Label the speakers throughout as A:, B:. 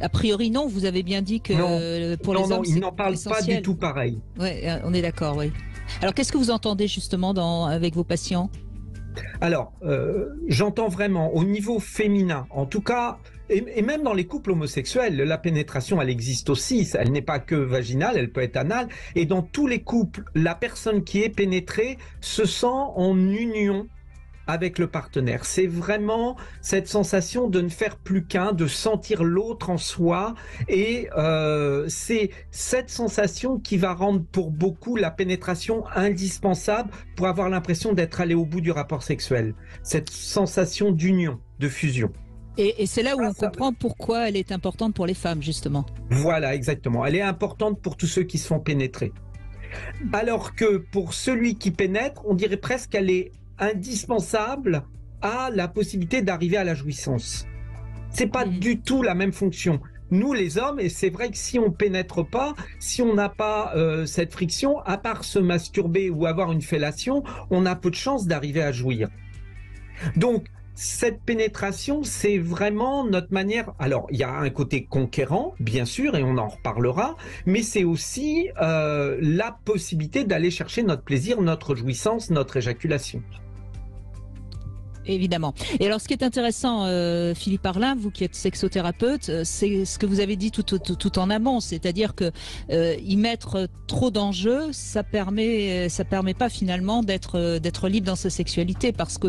A: A priori, non. Vous avez bien dit
B: Non,
A: que pour
B: non,
A: les
B: non,
A: hommes,
B: ils
A: c'est
B: n'en parlent pas du
A: essentiel.
B: tout pareil.
A: Ouais, on est d'accord, oui. Alors, qu'est-ce que vous entendez justement avec vos patients?
B: Alors, j'entends vraiment au niveau féminin, en tout cas, et même dans les couples homosexuels, la pénétration, elle existe aussi. Elle n'est pas que vaginale, elle peut être anale. Et dans tous les couples, la personne qui est pénétrée se sent en union avec le partenaire. C'est vraiment cette sensation de ne faire plus qu'un, de sentir l'autre en soi. Et c'est cette sensation qui va rendre pour beaucoup la pénétration indispensable pour avoir l'impression d'être allé au bout du rapport sexuel. Cette sensation d'union, de fusion.
A: Et c'est là où
B: Ça,
A: on comprend pourquoi elle est importante pour les femmes, justement.
B: voilà, exactement. Elle est importante pour tous ceux qui se font pénétrer. Alors que pour celui qui pénètre, on dirait presque qu'elle est indispensable à la possibilité d'arriver à la jouissance. C'est pas
A: Mhm.
B: du tout la même fonction. Nous, les hommes, et c'est vrai que si on pénètre pas, si on n'a pas cette friction, à part se masturber ou avoir une fellation, on a peu de chances d'arriver à jouir. Donc, cette pénétration, c'est vraiment notre manière. Alors, il y a un côté conquérant, bien sûr, et on en reparlera, mais c'est aussi la possibilité d'aller chercher notre plaisir, notre jouissance, notre éjaculation.
A: Évidemment. Et alors, ce qui est intéressant, Philippe Arlin, vous qui êtes sexothérapeute, c'est ce que vous avez dit tout en amont, c'est-à-dire que y mettre trop d'enjeux, ça permet pas finalement d'être libre dans sa sexualité, parce que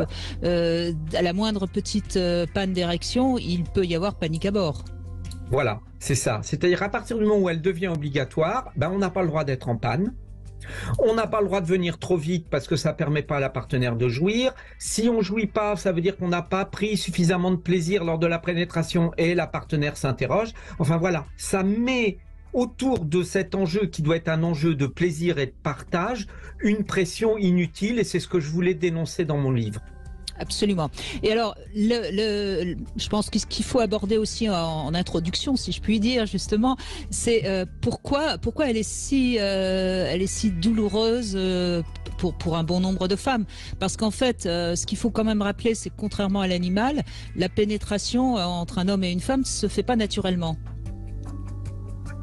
A: à la moindre petite panne d'érection, il peut y avoir panique à bord.
B: Voilà, c'est ça. C'est-à-dire à partir du moment où elle devient obligatoire, ben, on n'a pas le droit d'être en panne. On n'a pas le droit de venir trop vite parce que ça permet pas à la partenaire de jouir. Si on jouit pas, ça veut dire qu'on n'a pas pris suffisamment de plaisir lors de la pénétration et la partenaire s'interroge. Enfin voilà, ça met autour de cet enjeu qui doit être un enjeu de plaisir et de partage, une pression inutile, et c'est ce que je voulais dénoncer dans mon livre.
A: Absolument. Et alors, je pense que ce qu'il faut aborder aussi en introduction, si je puis dire, justement, c'est pourquoi elle est si douloureuse pour un bon nombre de femmes. Parce qu'en fait, ce qu'il faut quand même rappeler, c'est que contrairement à l'animal, la pénétration entre un homme et une femme se fait pas naturellement.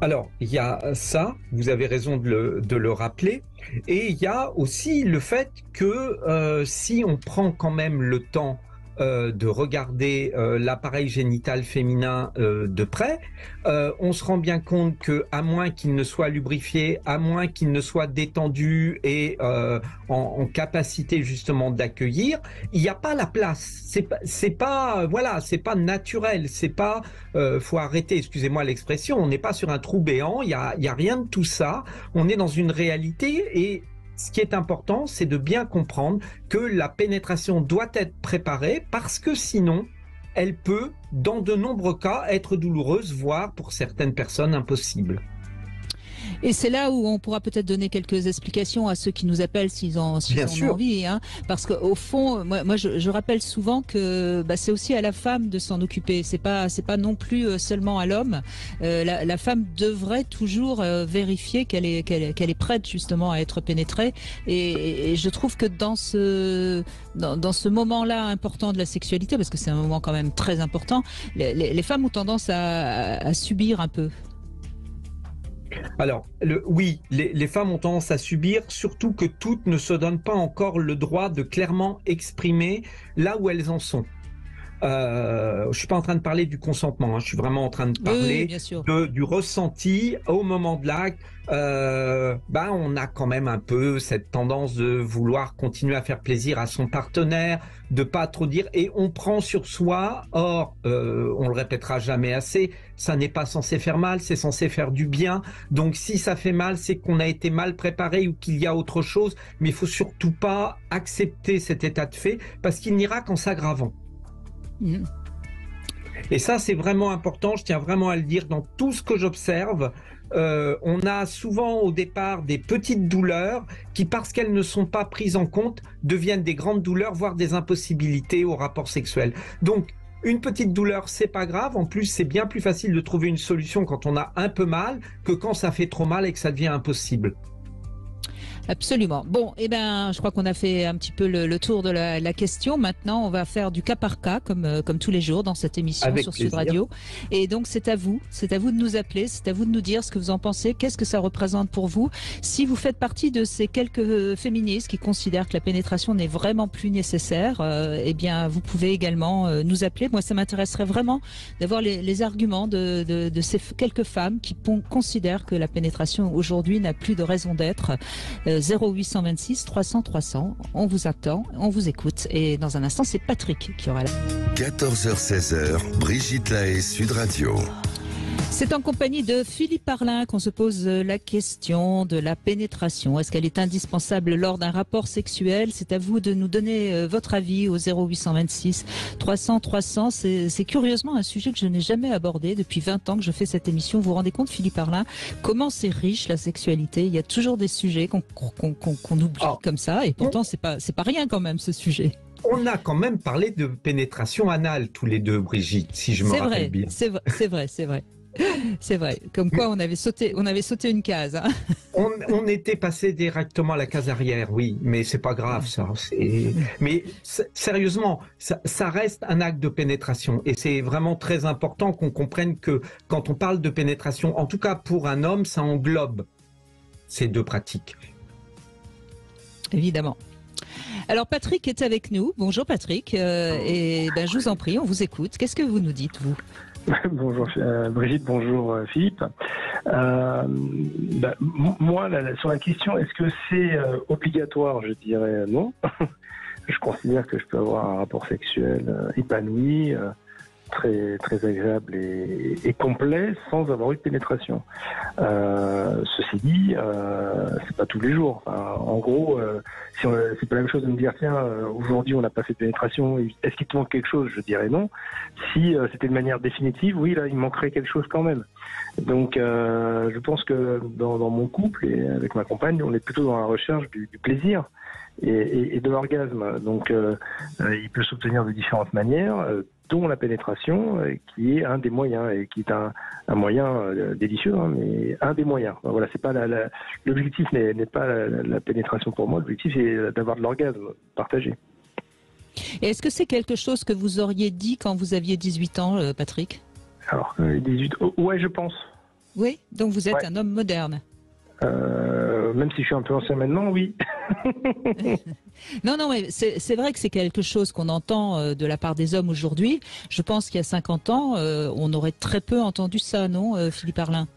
B: Alors, il y a ça, vous avez raison de le rappeler, et il y a aussi le fait que si on prend quand même le temps de regarder l'appareil génital féminin de près, on se rend bien compte que, à moins qu'il ne soit lubrifié, à moins qu'il ne soit détendu et en capacité justement d'accueillir, il n'y a pas la place. C'est pas, voilà, c'est pas naturel. C'est pas, faut arrêter, excusez-moi l'expression. On n'est pas sur un trou béant. Il y a rien de tout ça. On est dans une réalité, et ce qui est important, c'est de bien comprendre que la pénétration doit être préparée, parce que sinon, elle peut, dans de nombreux cas, être douloureuse, voire pour certaines personnes impossible.
A: Et c'est là où on pourra peut-être donner quelques explications à ceux qui nous appellent s'ils
B: Bien
A: en ont
B: sûr.
A: envie, hein. Parce qu'au fond, moi je rappelle souvent que c'est aussi à la femme de s'en occuper. C'est pas non plus seulement à l'homme. La femme devrait toujours vérifier qu'elle est prête justement à être pénétrée. Et je trouve que dans ce moment-là important de la sexualité, parce que c'est un moment quand même très important, les femmes ont tendance à subir un peu.
B: Alors, oui, les femmes ont tendance à subir, surtout que toutes ne se donnent pas encore le droit de clairement exprimer là où elles en sont. Je suis pas en train de parler du consentement, hein, je suis vraiment en train de
A: Oui,
B: parler
A: bien sûr.
B: du ressenti au moment de l'acte. On a quand même un peu cette tendance de vouloir continuer à faire plaisir à son partenaire, de pas trop dire, et on prend sur soi. Or, on le répétera jamais assez, ça n'est pas censé faire mal, c'est censé faire du bien. Donc, si ça fait mal, c'est qu'on a été mal préparé ou qu'il y a autre chose. Mais il faut surtout pas accepter cet état de fait, parce qu'il n'ira qu'en s'aggravant.
A: Mmh.
B: Et ça, c'est vraiment important, je tiens vraiment à le dire, dans tout ce que j'observe, on a souvent au départ des petites douleurs qui, parce qu'elles ne sont pas prises en compte, deviennent des grandes douleurs, voire des impossibilités au rapport sexuel. Donc, une petite douleur, c'est pas grave. En plus, c'est bien plus facile de trouver une solution quand on a un peu mal que quand ça fait trop mal et que ça devient impossible.
A: Absolument. Bon, eh ben, je crois qu'on a fait un petit peu le tour de la question. Maintenant, on va faire du cas par cas, comme tous les jours dans cette émission
B: Avec
A: sur
B: plaisir.
A: Sud Radio. Et donc, c'est à vous de nous appeler, c'est à vous de nous dire ce que vous en pensez, qu'est-ce que ça représente pour vous. Si vous faites partie de ces quelques féministes qui considèrent que la pénétration n'est vraiment plus nécessaire, eh bien, vous pouvez également nous appeler. Moi, ça m'intéresserait vraiment d'avoir les arguments de ces quelques femmes qui considèrent que la pénétration aujourd'hui n'a plus de raison d'être. 0826 300 300. On vous attend, on vous écoute. Et dans un instant, c'est Patrick qui aura la...
C: 14h-16h, Brigitte Lahaie, Sud Radio.
A: C'est en compagnie de Philippe Arlin qu'on se pose la question de la pénétration. Est-ce qu'elle est indispensable lors d'un rapport sexuel? C'est à vous de nous donner votre avis au 0826 300 300. C'est curieusement un sujet que je n'ai jamais abordé depuis 20 ans que je fais cette émission. Vous vous rendez compte, Philippe Arlin, comment c'est riche la sexualité? Il y a toujours des sujets qu'on oublie comme ça, et pourtant c'est pas rien quand même ce sujet.
B: On a quand même parlé de pénétration anale tous les deux, Brigitte, si je me rappelle bien.
A: C'est vrai. C'est vrai. Comme quoi, on avait sauté une case. Hein.
B: On était passé directement à la case arrière, oui, mais c'est pas grave, ça. Mais sérieusement, ça reste un acte de pénétration, et c'est vraiment très important qu'on comprenne que quand on parle de pénétration, en tout cas pour un homme, ça englobe ces deux pratiques.
A: Évidemment. Alors Patrick est avec nous. Bonjour Patrick. Et ben je vous en prie, on vous écoute. Qu'est-ce que vous nous dites, vous ?
D: Bonjour Brigitte, bonjour Philippe. Moi, sur la question, est-ce que c'est obligatoire? Je dirais non. Je considère que je peux avoir un rapport sexuel épanoui, très, très agréable et complet sans avoir eu de pénétration. Ceci dit, c'est pas tous les jours. Enfin, en gros, c'est pas la même chose de me dire tiens, aujourd'hui on n'a pas fait de pénétration, est-ce qu'il te manque quelque chose? Je dirais non. Si c'était de manière définitive, oui, là il manquerait quelque chose quand même. Donc je pense que dans mon couple et avec ma compagne, on est plutôt dans la recherche du plaisir et de l'orgasme. Donc il peut s'obtenir de différentes manières, dont la pénétration, qui est un des moyens, et qui est un moyen délicieux, hein, mais un des moyens. Enfin, voilà, c'est pas l'objectif n'est pas la pénétration pour moi, l'objectif c'est d'avoir de l'orgasme partagé.
A: Et est-ce que c'est quelque chose que vous auriez dit quand vous aviez 18 ans, Patrick?
D: Alors, 18, ouais, je pense.
A: Oui, donc vous êtes un homme moderne.
D: Même si je suis un peu ancien maintenant, oui.
A: Non, mais c'est vrai que c'est quelque chose qu'on entend de la part des hommes aujourd'hui. Je pense qu'il y a 50 ans, on aurait très peu entendu ça, non, Philippe Arlin?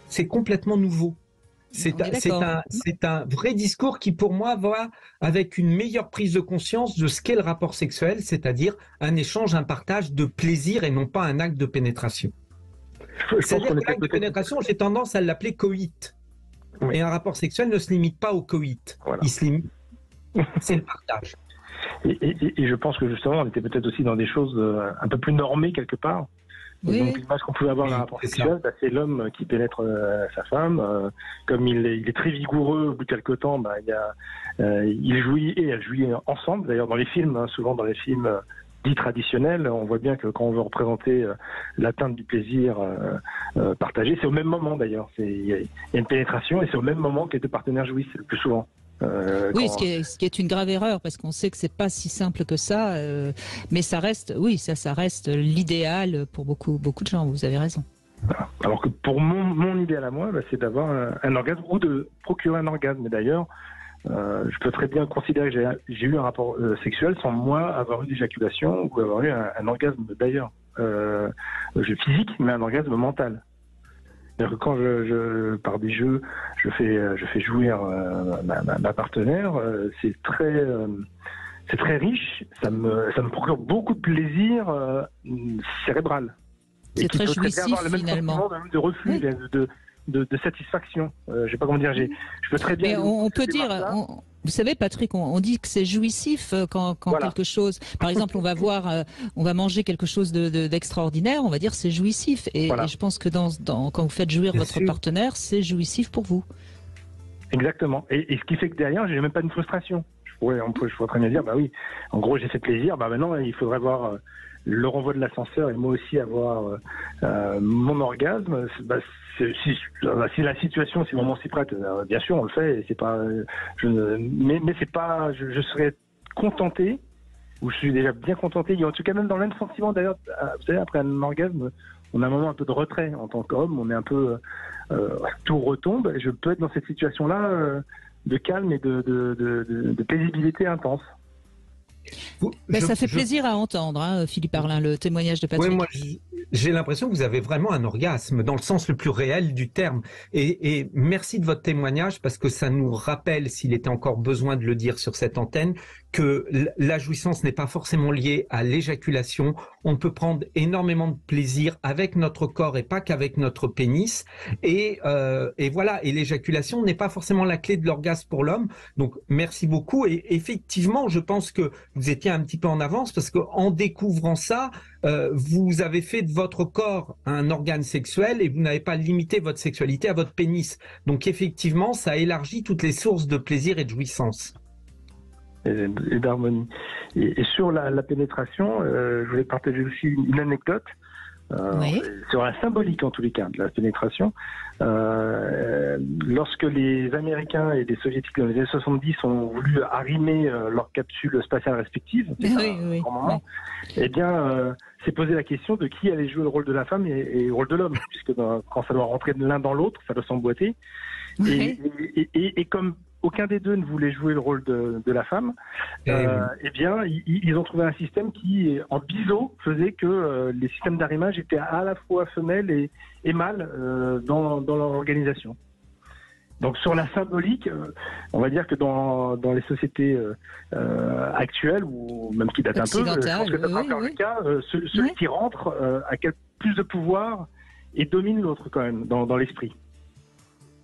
B: C'est complètement nouveau. C'est un vrai discours qui, pour moi, va avec une meilleure prise de conscience de ce qu'est le rapport sexuel, c'est-à-dire un échange, un partage de plaisir et non pas un acte de pénétration. C'est-à-dire que l'acte de pénétration, j'ai tendance à l'appeler coït. Oui. Et un rapport sexuel ne se limite pas au coït. Voilà. Il se limite. C'est le partage.
D: Et je pense que justement, on était peut-être aussi dans des choses un peu plus normées quelque part. Oui. Donc l'image qu'on pouvait avoir d'un rapport sexuel, c'est l'homme qui pénètre sa femme. Comme il est très vigoureux, au bout de quelques temps, il jouit et elle jouit ensemble. D'ailleurs, dans les films, souvent dans les films dits traditionnels, on voit bien que quand on veut représenter l'atteinte du plaisir partagé, c'est au même moment d'ailleurs. Il y a une pénétration et c'est au même moment que les deux partenaires jouissent le plus souvent.
A: Oui, ce qui est une grave erreur, parce qu'on sait que c'est pas si simple que ça, mais ça reste, ça reste l'idéal pour beaucoup de gens. Vous avez raison.
D: Voilà. Alors que pour mon idéal à moi, c'est d'avoir un orgasme ou de procurer un orgasme. Mais d'ailleurs, je peux très bien considérer que j'ai eu un rapport sexuel sans moi avoir eu d'éjaculation ou avoir eu un orgasme d'ailleurs physique, mais un orgasme mental. C'est-à-dire que quand par des jeux, je fais jouir ma partenaire, c'est très riche, ça me procure beaucoup de plaisir cérébral.
A: C'est très jouissif
D: avoir le même
A: finalement.
D: De reflux, de satisfaction. Je sais pas comment dire. Je peux très bien.
A: Mais on peut dire. Vous savez, Patrick, on dit que c'est jouissif quand voilà. Quelque chose. Par exemple, on va manger quelque chose d'extraordinaire. On va dire c'est jouissif. Et, voilà. Et je pense que quand vous faites jouir votre partenaire, c'est jouissif pour vous.
D: Exactement. Et ce qui fait que derrière, j'ai même pas une frustration. Je pourrais très bien dire, bah oui. En gros, j'ai fait plaisir. Bah maintenant, il faudrait voir le renvoi de l'ascenseur et moi aussi avoir mon orgasme, si la situation, si le moment s'y prête, bien sûr on le fait. Et c'est pas, mais c'est pas, je serais contenté, ou je suis déjà bien contenté. Et en tout cas même dans le même sentiment d'ailleurs. Vous savez, après un orgasme, on a un moment un peu de retrait en tant qu'homme. On est un peu tout retombe. Et je peux être dans cette situation-là de calme et de paisibilité intense.
A: Ça fait plaisir à entendre, hein, Philippe Arlin, le témoignage de Patrick.
B: Oui, moi, j'ai l'impression que vous avez vraiment un orgasme dans le sens le plus réel du terme. Et merci de votre témoignage parce que ça nous rappelle, s'il était encore besoin de le dire sur cette antenne, que la jouissance n'est pas forcément liée à l'éjaculation. On peut prendre énormément de plaisir avec notre corps et pas qu'avec notre pénis. Et voilà. Et l'éjaculation n'est pas forcément la clé de l'orgasme pour l'homme. Donc, merci beaucoup. Et effectivement, je pense que vous étiez un petit peu en avance parce qu'en découvrant ça, vous avez fait de votre corps un organe sexuel et vous n'avez pas limité votre sexualité à votre pénis. Donc, effectivement, ça élargit toutes les sources de plaisir et de jouissance.
D: Et d'harmonie. Et sur la pénétration, je voulais partager aussi une anecdote oui. Sur la symbolique en tous les cas de la pénétration. Lorsque les Américains et les Soviétiques dans les années 70 ont voulu arrimer leurs capsules spatiales respectives,
A: oui.
D: Grand moment, eh bien, s'est posé la question de qui allait jouer le rôle de la femme et le rôle de l'homme, puisque quand ça doit rentrer de l'un dans l'autre, ça doit s'emboîter. Oui. Et comme aucun des deux ne voulait jouer le rôle de la femme, eh bien, ils ont trouvé un système qui, en biseau, faisait que les systèmes d'arrimage étaient à la fois femelles et mâles dans leur organisation. Donc, sur la symbolique, on va dire que dans les sociétés actuelles, ou même qui datent un peu, je pense que ça sera encore le cas, celui qui rentre a plus de pouvoir et domine l'autre quand même dans l'esprit.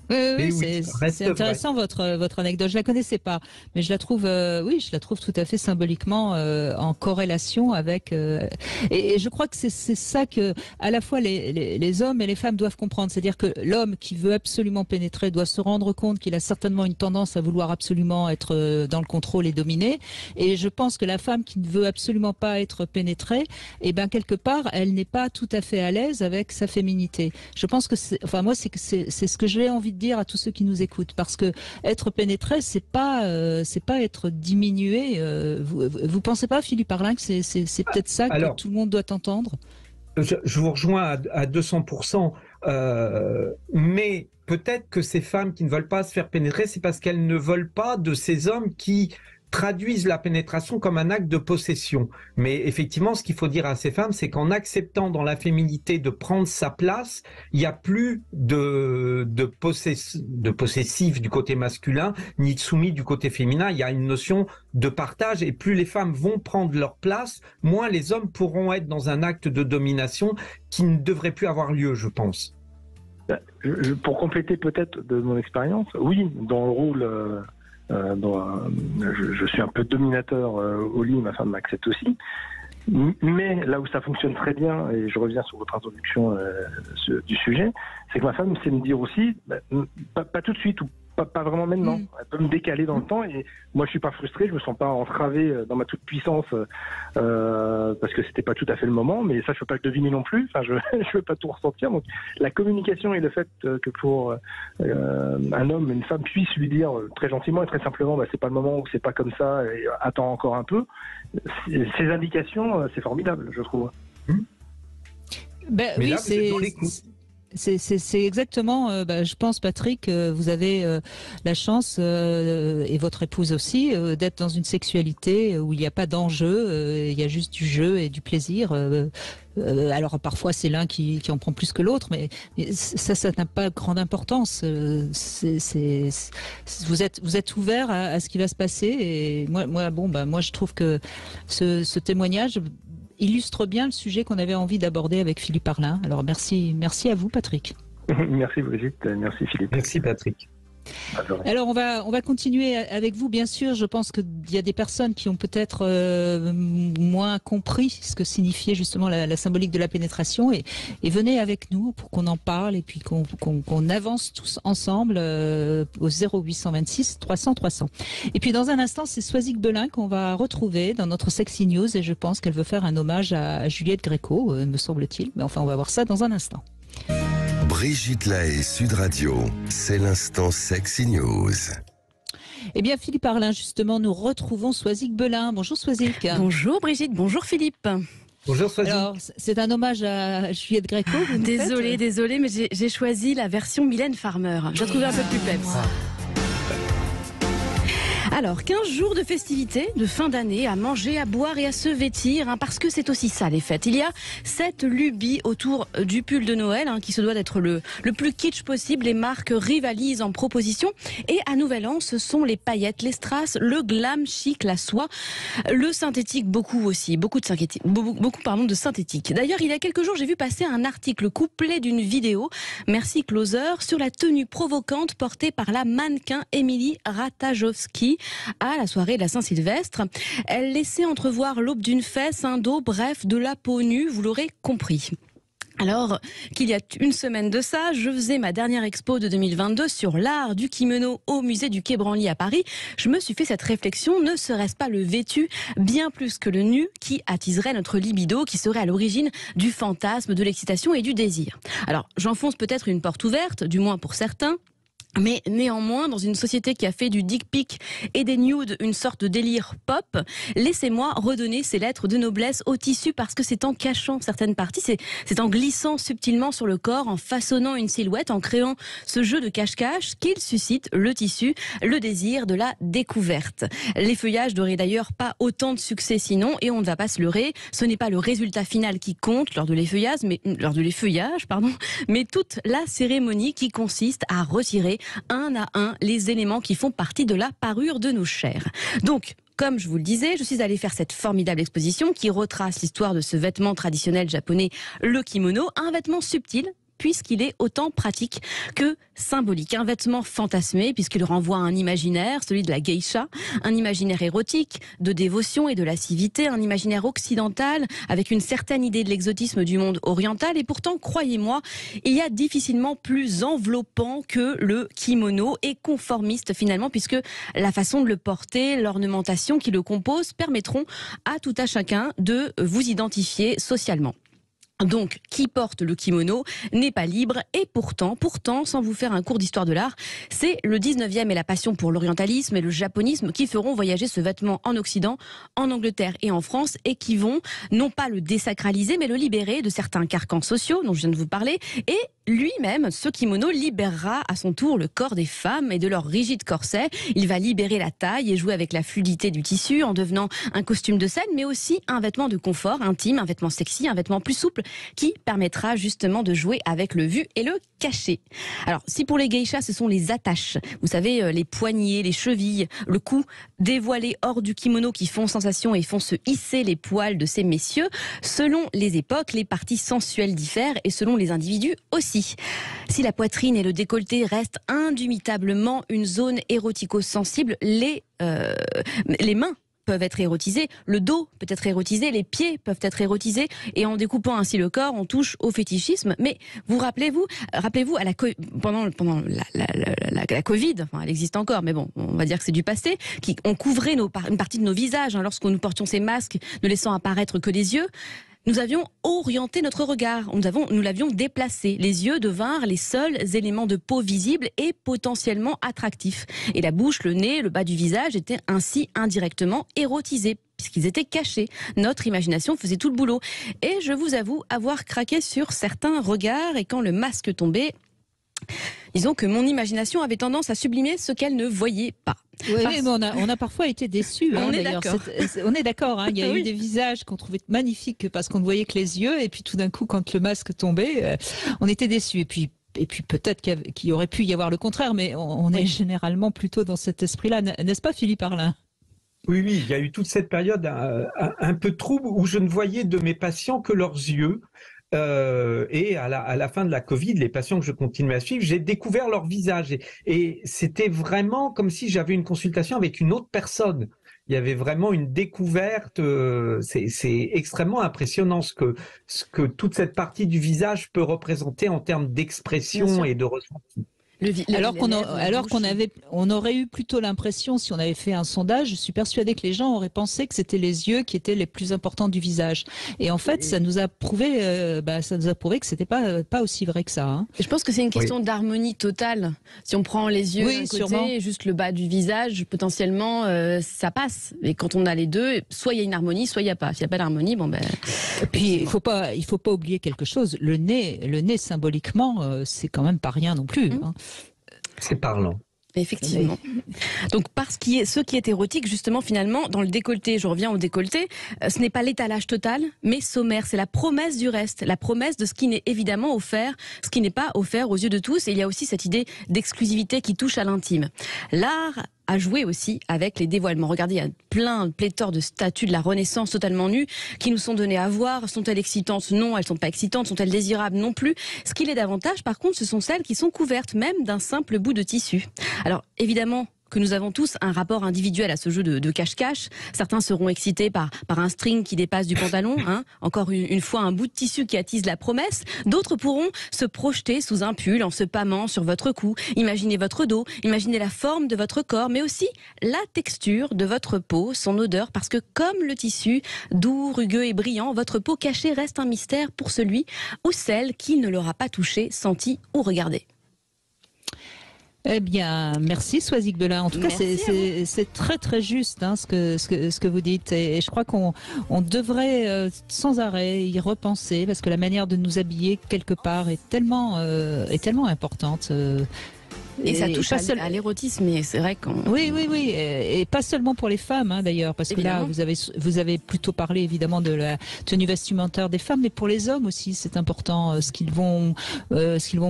A: Oui, c'est intéressant votre anecdote. Je la connaissais pas, mais je la trouve, je la trouve tout à fait symboliquement en corrélation avec. Et je crois que c'est ça que à la fois les hommes et les femmes doivent comprendre, c'est-à-dire que l'homme qui veut absolument pénétrer doit se rendre compte qu'il a certainement une tendance à vouloir absolument être dans le contrôle et dominer. Et je pense que la femme qui ne veut absolument pas être pénétrée, eh ben quelque part, elle n'est pas tout à fait à l'aise avec sa féminité. Je pense que c'est ce que j'ai envie de dire à tous ceux qui nous écoutent, parce que être pénétré, c'est pas être diminué. Vous pensez pas, Philippe Arlin, que c'est peut-être ça que tout le monde doit entendre?
B: Je vous rejoins à 200%, mais peut-être que ces femmes qui ne veulent pas se faire pénétrer, c'est parce qu'elles ne veulent pas de ces hommes qui traduisent la pénétration comme un acte de possession. Mais effectivement, ce qu'il faut dire à ces femmes, c'est qu'en acceptant dans la féminité de prendre sa place, il n'y a plus de possessif du côté masculin, ni de soumis du côté féminin. Il y a une notion de partage, et plus les femmes vont prendre leur place, moins les hommes pourront être dans un acte de domination qui ne devrait plus avoir lieu, je pense.
D: Pour compléter peut-être de mon expérience, oui, dans le rôle... je suis un peu dominateur au lit, ma femme m'accepte aussi. Mais là où ça fonctionne très bien, et je reviens sur votre introduction du sujet, c'est que ma femme sait me dire aussi, pas tout de suite ou pas vraiment maintenant. Elle peut me décaler dans le temps et moi je suis pas frustré, je me sens pas entravé dans ma toute puissance parce que c'était pas tout à fait le moment, mais ça je peux pas le deviner non plus. Enfin, je veux pas tout ressentir. Donc la communication et le fait que pour un homme, une femme puisse lui dire très gentiment et très simplement, c'est pas le moment ou c'est pas comme ça, et attends encore un peu. Ces indications, c'est formidable, je trouve.
A: Oui, c'est exactement, je pense, Patrick, vous avez la chance, et votre épouse aussi, d'être dans une sexualité où il n'y a pas d'enjeu, il y a juste du jeu et du plaisir. Alors parfois c'est l'un qui en prend plus que l'autre, mais ça n'a pas grande importance. Vous êtes ouvert à ce qui va se passer, et moi je trouve que ce témoignage illustre bien le sujet qu'on avait envie d'aborder avec Philippe Arlin. Alors merci à vous, Patrick.
D: Merci Brigitte, merci Philippe.
B: Merci Patrick.
A: Alors on va continuer avec vous, bien sûr. Je pense qu'il y a des personnes qui ont peut-être moins compris ce que signifiait justement la symbolique de la pénétration, et venez avec nous pour qu'on en parle et puis qu'on avance tous ensemble au 0826 300 300. Et puis dans un instant, c'est Soisic Belin qu'on va retrouver dans notre Sexy News, et je pense qu'elle veut faire un hommage à Juliette Gréco, me semble-t-il. Mais enfin, on va voir ça dans un instant.
C: Brigitte Lahaie, Sud Radio, c'est l'instant Sexy News.
A: Eh bien, Philippe Arlin, justement, nous retrouvons Soisic Belin. Bonjour Soisic.
E: Bonjour Brigitte, bonjour Philippe.
B: Bonjour Soisic.
A: Alors, c'est un hommage à Juliette Gréco.
E: Désolée, mais j'ai choisi la version Mylène Farmer. Je la trouvais un peu plus peps. Alors, 15 jours de festivités, de fin d'année, à manger, à boire et à se vêtir, parce que c'est aussi ça les fêtes. Il y a cette lubie autour du pull de Noël, qui se doit d'être le plus kitsch possible. Les marques rivalisent en proposition. Et à Nouvel An, ce sont les paillettes, les strass, le glam chic, la soie, le synthétique, beaucoup aussi, beaucoup de synthétique. D'ailleurs, il y a quelques jours, j'ai vu passer un article couplé d'une vidéo, merci Closer, sur la tenue provocante portée par la mannequin Émilie Ratajkowski à la soirée de la Saint-Sylvestre. Elle laissait entrevoir l'aube d'une fesse, un dos, bref, de la peau nue, vous l'aurez compris. Alors qu'il y a une semaine de ça, je faisais ma dernière expo de 2022 sur l'art du kimono au musée du Quai Branly à Paris. Je me suis fait cette réflexion, ne serait-ce pas le vêtu bien plus que le nu qui attiserait notre libido, qui serait à l'origine du fantasme, de l'excitation et du désir. Alors j'enfonce peut-être une porte ouverte, du moins pour certains. Mais néanmoins, dans une société qui a fait du dick pic et des nudes une sorte de délire pop, laissez-moi redonner ces lettres de noblesse au tissu, parce que c'est en cachant certaines parties, c'est en glissant subtilement sur le corps, en façonnant une silhouette, en créant ce jeu de cache-cache qu'il suscite le tissu, le désir de la découverte. Les feuillages n'auraient d'ailleurs pas autant de succès sinon, et on ne va pas se leurrer, ce n'est pas le résultat final qui compte lors de l'effeuillage, mais toute la cérémonie qui consiste à retirer un à un les éléments qui font partie de la parure de nos chairs. Donc, comme je vous le disais, je suis allée faire cette formidable exposition qui retrace l'histoire de ce vêtement traditionnel japonais, le kimono, un vêtement subtil, puisqu'il est autant pratique que symbolique. Un vêtement fantasmé, puisqu'il renvoie à un imaginaire, celui de la geisha, un imaginaire érotique, de dévotion et de lascivité, un imaginaire occidental, avec une certaine idée de l'exotisme du monde oriental. Et pourtant, croyez-moi, il y a difficilement plus enveloppant que le kimono, et conformiste finalement, puisque la façon de le porter, l'ornementation qui le compose, permettront à tout à chacun de vous identifier socialement. Donc, qui porte le kimono n'est pas libre, et pourtant, sans vous faire un cours d'histoire de l'art, c'est le 19e et la passion pour l'orientalisme et le japonisme qui feront voyager ce vêtement en Occident, en Angleterre et en France, et qui vont non pas le désacraliser, mais le libérer de certains carcans sociaux dont je viens de vous parler, et lui-même, ce kimono libérera à son tour le corps des femmes et de leur rigide corset. Il va libérer la taille et jouer avec la fluidité du tissu en devenant un costume de scène, mais aussi un vêtement de confort intime, un vêtement sexy, un vêtement plus souple qui permettra justement de jouer avec le vu et le caché. Alors, si pour les geishas, ce sont les attaches, vous savez, les poignets, les chevilles, le cou dévoilé hors du kimono qui font sensation et font se hisser les poils de ces messieurs, selon les époques, les parties sensuelles diffèrent, et selon les individus aussi. Si la poitrine et le décolleté restent indubitablement une zone érotico-sensible, les mains peuvent être érotisées, le dos peut être érotisé, les pieds peuvent être érotisés, et en découpant ainsi le corps, on touche au fétichisme. Mais vous rappelez-vous pendant la Covid, enfin elle existe encore, mais bon, on va dire que c'est du passé, on couvrait une partie de nos visages, lorsque nous portions ces masques, ne laissant apparaître que les yeux. Nous avions orienté notre regard, nous l'avions déplacé. Les yeux devinrent les seuls éléments de peau visibles et potentiellement attractifs. Et la bouche, le nez, le bas du visage étaient ainsi indirectement érotisés, puisqu'ils étaient cachés. Notre imagination faisait tout le boulot. Et je vous avoue avoir craqué sur certains regards, et quand le masque tombait, disons que mon imagination avait tendance à sublimer ce qu'elle ne voyait pas.
A: Oui, mais on a parfois été déçus.
E: On est d'accord.
A: On est d'accord. Il y a
E: Oui.
A: eu des visages qu'on trouvait magnifiques parce qu'on ne voyait que les yeux, et puis tout d'un coup, quand le masque tombait, on était déçus. Et puis peut-être qu'il aurait pu y avoir le contraire, mais on est généralement plutôt dans cet esprit-là, n'est-ce pas, Philippe Arlin ?
B: Oui, il y a eu toute cette période un peu trouble où je ne voyais de mes patients que leurs yeux. et à la fin de la Covid, les patients que je continue à suivre, j'ai découvert leur visage. Et c'était vraiment comme si j'avais une consultation avec une autre personne. Il y avait vraiment une découverte. C'est extrêmement impressionnant ce que toute cette partie du visage peut représenter en termes d'expression et de ressenti.
A: On aurait eu plutôt l'impression, si on avait fait un sondage, je suis persuadée que les gens auraient pensé que c'était les yeux qui étaient les plus importants du visage. Et en fait, ça nous a prouvé que c'était pas aussi vrai que ça. Hein.
E: Je pense que c'est une question d'harmonie totale. Si on prend les yeux d'un côté et juste le bas du visage, potentiellement, ça passe. Et quand on a les deux, soit il y a une harmonie, soit il n'y a pas. S'il n'y a pas d'harmonie,
A: Et puis il faut pas oublier quelque chose. Le nez symboliquement, c'est quand même pas rien non plus. Hein.
B: C'est parlant.
E: Effectivement. Donc, ce qui est érotique, justement, finalement, dans le décolleté, je reviens au décolleté, ce n'est pas l'étalage total, mais sommaire. C'est la promesse du reste, la promesse de ce qui n'est évidemment offert, ce qui n'est pas offert aux yeux de tous. Et il y a aussi cette idée d'exclusivité qui touche à l'intime. L'art a joué aussi avec les dévoilements. Regardez, il y a pléthore de statues de la Renaissance totalement nues qui nous sont données à voir. Sont-elles excitantes? Non, elles ne sont pas excitantes. Sont-elles désirables? Non plus. Ce qui l'est davantage, par contre, ce sont celles qui sont couvertes même d'un simple bout de tissu. Alors, évidemment, que nous avons tous un rapport individuel à ce jeu de cache-cache. Certains seront excités par un string qui dépasse du pantalon, hein. Encore une fois un bout de tissu qui attise la promesse. D'autres pourront se projeter sous un pull en se pâmant sur votre cou, imaginer votre dos, imaginer la forme de votre corps, mais aussi la texture de votre peau, son odeur, parce que comme le tissu, doux, rugueux et brillant, votre peau cachée reste un mystère pour celui ou celle qui ne l'aura pas touché, senti ou regardé.
A: Eh bien, merci Soisic Belin. En tout cas, c'est très très juste hein, ce que vous dites. Et je crois qu'on devrait sans arrêt y repenser parce que la manière de nous habiller quelque part est tellement importante.
E: Et ça touche à l'érotisme, et c'est vrai qu'on...
A: Oui, et pas seulement pour les femmes hein, d'ailleurs, parce évidemment. Que là vous avez plutôt parlé évidemment de la tenue vestimentaire des femmes, mais pour les hommes aussi c'est important ce qu'ils vont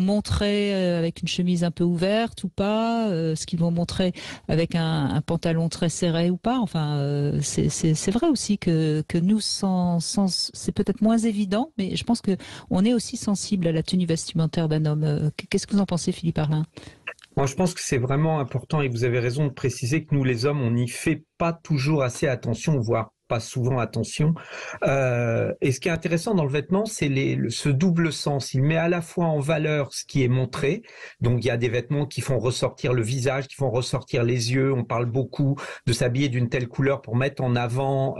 A: montrer avec une chemise un peu ouverte ou pas, ce qu'ils vont montrer avec un pantalon très serré ou pas. Enfin, c'est vrai aussi que nous c'est peut-être moins évident, mais je pense que on est aussi sensible à la tenue vestimentaire d'un homme. Qu'est-ce que vous en pensez, Philippe Arlin?
B: Moi, je pense que c'est vraiment important et vous avez raison de préciser que nous, les hommes, on n'y fait pas toujours assez attention, voire pas souvent attention. Et ce qui est intéressant dans le vêtement, c'est ce double sens. Il met à la fois en valeur ce qui est montré. Donc, il y a des vêtements qui font ressortir le visage, qui font ressortir les yeux. On parle beaucoup de s'habiller d'une telle couleur pour mettre en avant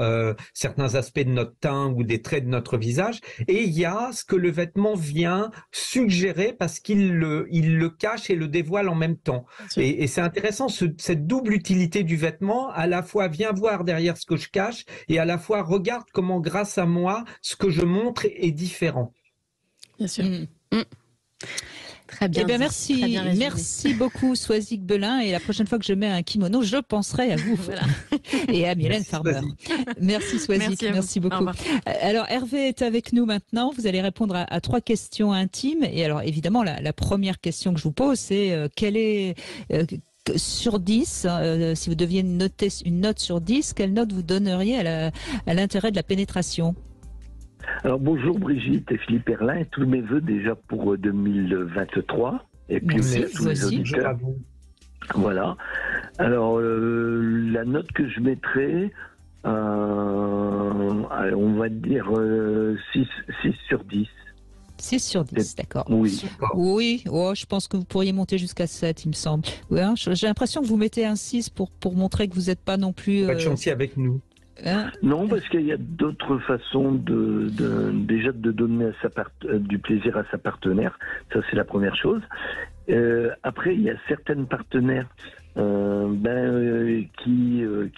B: certains aspects de notre teint ou des traits de notre visage. Et il y a ce que le vêtement vient suggérer parce qu'il le cache et le dévoile en même temps. Et c'est intéressant, cette double utilité du vêtement, à la fois viens voir derrière ce que je cache et à la fois regarde comment grâce à moi ce que je montre est différent.
E: Bien sûr. Très bien.
A: Eh bien merci beaucoup Soisic Belin, et la prochaine fois que je mets un kimono, je penserai à vous voilà. Et à Mylène Farmer. Merci Soisic, merci beaucoup. Alors Hervé est avec nous maintenant, vous allez répondre à 3 questions intimes, et alors évidemment la première question que je vous pose c'est quelle est sur 10, si vous deviez noter une note sur 10, quelle note vous donneriez à l'intérêt de la pénétration?
D: Alors bonjour Brigitte et Philippe Arlin, et tous mes vœux déjà pour 2023. Et puis
A: merci,
D: à tous les auditeurs. Voilà. Alors la note que je mettrais, on va dire 6 sur 10.
A: 6 sur 10, d'accord.
D: Oui.
A: Oui, je pense que vous pourriez monter jusqu'à 7, il me semble. Ouais, hein, j'ai l'impression que vous mettez un 6 pour montrer que vous n'êtes pas non plus...
B: Pas de gentil avec nous.
A: Hein?
D: Non, parce qu'il y a d'autres façons déjà de donner du plaisir à sa partenaire. Ça, c'est la première chose. Après, il y a certaines partenaires qui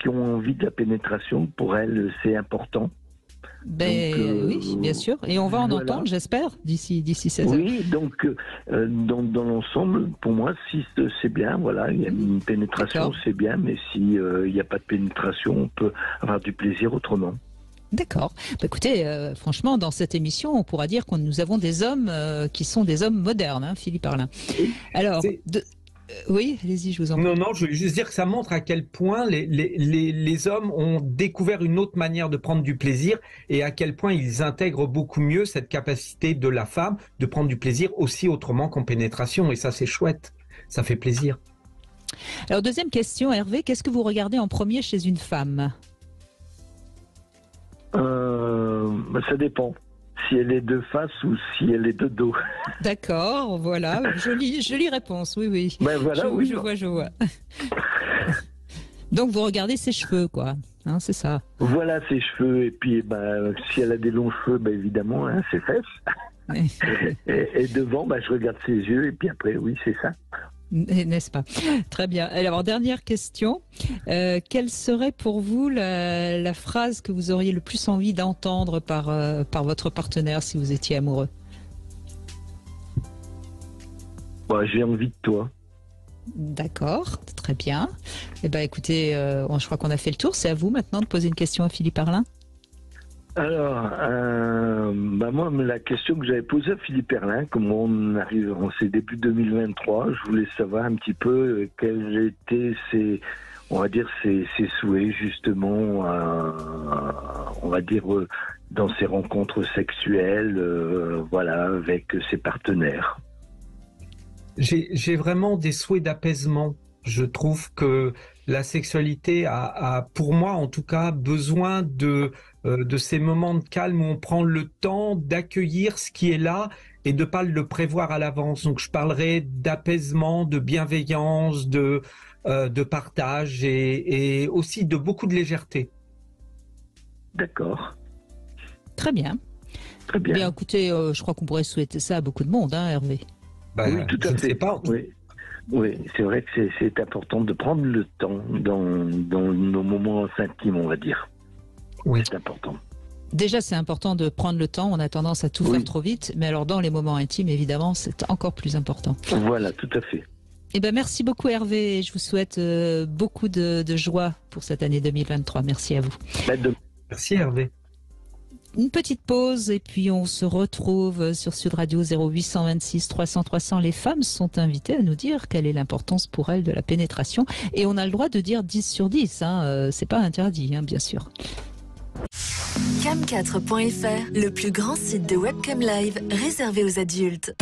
D: ont envie de la pénétration. Pour elles, c'est important.
A: Oui, bien sûr. Et on va en entendre, j'espère, d'ici 16 heures.
D: Oui, donc dans l'ensemble, pour moi, 6 c'est bien. Voilà, il y a une pénétration, c'est bien, mais s'il n'y a pas de pénétration, on peut avoir du plaisir autrement.
A: D'accord. Écoutez, franchement, dans cette émission, on pourra dire que nous avons des hommes qui sont des hommes modernes, hein, Philippe Arlin. Alors, Oui, allez-y, je vous en prie.
B: Non, non, je voulais juste dire que ça montre à quel point les hommes ont découvert une autre manière de prendre du plaisir et à quel point ils intègrent beaucoup mieux cette capacité de la femme de prendre du plaisir aussi autrement qu'en pénétration. Et ça, c'est chouette. Ça fait plaisir.
A: Alors, deuxième question, Hervé, qu'est-ce que vous regardez en premier chez une femme?
D: Ça dépend. Si elle est de face ou si elle est de dos.
A: D'accord, voilà, jolie réponse, oui, oui.
D: Ben voilà,
A: Je vois. Donc vous regardez ses cheveux, quoi, hein, c'est ça.
D: Voilà ses cheveux, et puis si elle a des longs cheveux, évidemment, hein, ses fesses. et devant, je regarde ses yeux, et puis après, oui, c'est ça.
A: N'est-ce pas? Très bien. Alors, dernière question. Quelle serait pour vous la phrase que vous auriez le plus envie d'entendre par votre partenaire si vous étiez amoureux?
D: J'ai envie de toi.
A: D'accord, très bien. Eh bien, écoutez, je crois qu'on a fait le tour. C'est à vous maintenant de poser une question à Philippe Arlin.
D: Alors, moi, la question que j'avais posée à Philippe Erlin, comme on arrive en ces débuts 2023, je voulais savoir un petit peu quels étaient ses souhaits, justement, on va dire, dans ses rencontres sexuelles, avec ses partenaires.
B: J'ai vraiment des souhaits d'apaisement. Je trouve que la sexualité a, pour moi en tout cas, besoin de ces moments de calme où on prend le temps d'accueillir ce qui est là et de pas le prévoir à l'avance. Donc je parlerai d'apaisement, de bienveillance, de partage et aussi de beaucoup de légèreté.
D: D'accord.
A: Très bien.
D: Très bien.
A: Bien, écoutez, je crois qu'on pourrait souhaiter ça à beaucoup de monde, hein, Hervé.
D: Oui, tout à fait.
B: Pas.
D: Oui, c'est vrai que c'est important de prendre le temps dans nos moments intimes, on va dire. Oui. C'est important.
A: Déjà, c'est important de prendre le temps. On a tendance à tout faire trop vite. Mais alors, dans les moments intimes, évidemment, c'est encore plus important.
D: Voilà, tout à fait.
A: Eh ben, merci beaucoup, Hervé. Je vous souhaite beaucoup de joie pour cette année 2023. Merci à vous.
B: Merci, Hervé.
A: Une petite pause et puis on se retrouve sur Sud Radio 0826 300 300. Les femmes sont invitées à nous dire quelle est l'importance pour elles de la pénétration. Et on a le droit de dire 10 sur 10. C'est pas interdit, bien sûr.
F: Cam4.fr, le plus grand site de webcam live réservé aux adultes.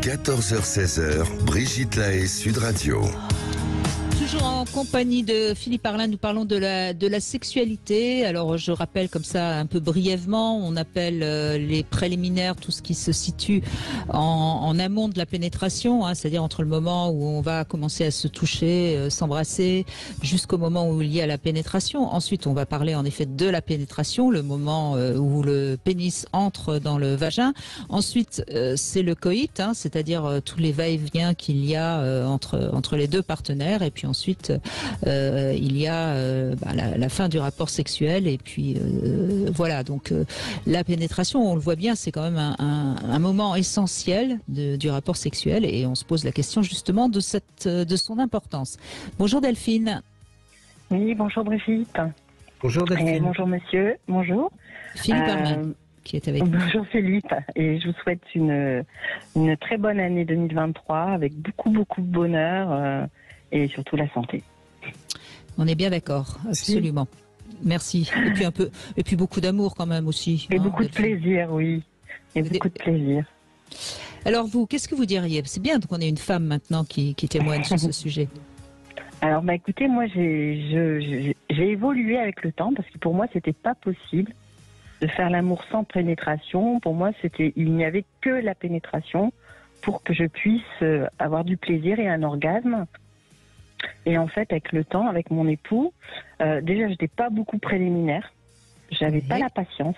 C: 14h-16h, Brigitte Lahaie, Sud Radio.
A: Toujours en compagnie de Philippe Arlin, nous parlons de la sexualité. Alors je rappelle comme ça un peu brièvement, on appelle les préliminaires tout ce qui se situe en amont de la pénétration, c'est-à-dire entre le moment où on va commencer à se toucher, s'embrasser, jusqu'au moment où il y a la pénétration. Ensuite on va parler en effet de la pénétration, le moment où le pénis entre dans le vagin. Ensuite c'est le coït, c'est-à-dire tous les va-et-vient qu'il y a entre les deux partenaires. Et puis ensuite, il y a la fin du rapport sexuel. Et puis voilà, donc la pénétration, on le voit bien, c'est quand même un moment essentiel du rapport sexuel. Et on se pose la question justement de son importance. Bonjour Delphine.
G: Oui, bonjour Brigitte.
B: Bonjour Delphine.
G: Bonjour monsieur, bonjour.
A: Philippe Arlin qui est avec nous.
G: Bonjour Philippe, et je vous souhaite une très bonne année 2023 avec beaucoup de bonheur. Et surtout la santé.
A: On est bien d'accord, absolument. Merci. Et puis beaucoup d'amour quand même aussi.
G: Et beaucoup de plaisir, oui. Et beaucoup de plaisir.
A: Alors vous, qu'est-ce que vous diriez? C'est bien qu'on ait une femme maintenant qui témoigne sur ce sujet.
G: Alors écoutez, moi j'ai évolué avec le temps parce que pour moi c'était pas possible de faire l'amour sans pénétration. Pour moi il n'y avait que la pénétration pour que je puisse avoir du plaisir et un orgasme. Et en fait, avec le temps, avec mon époux, déjà, j'étais pas beaucoup préliminaire. J'avais pas la patience.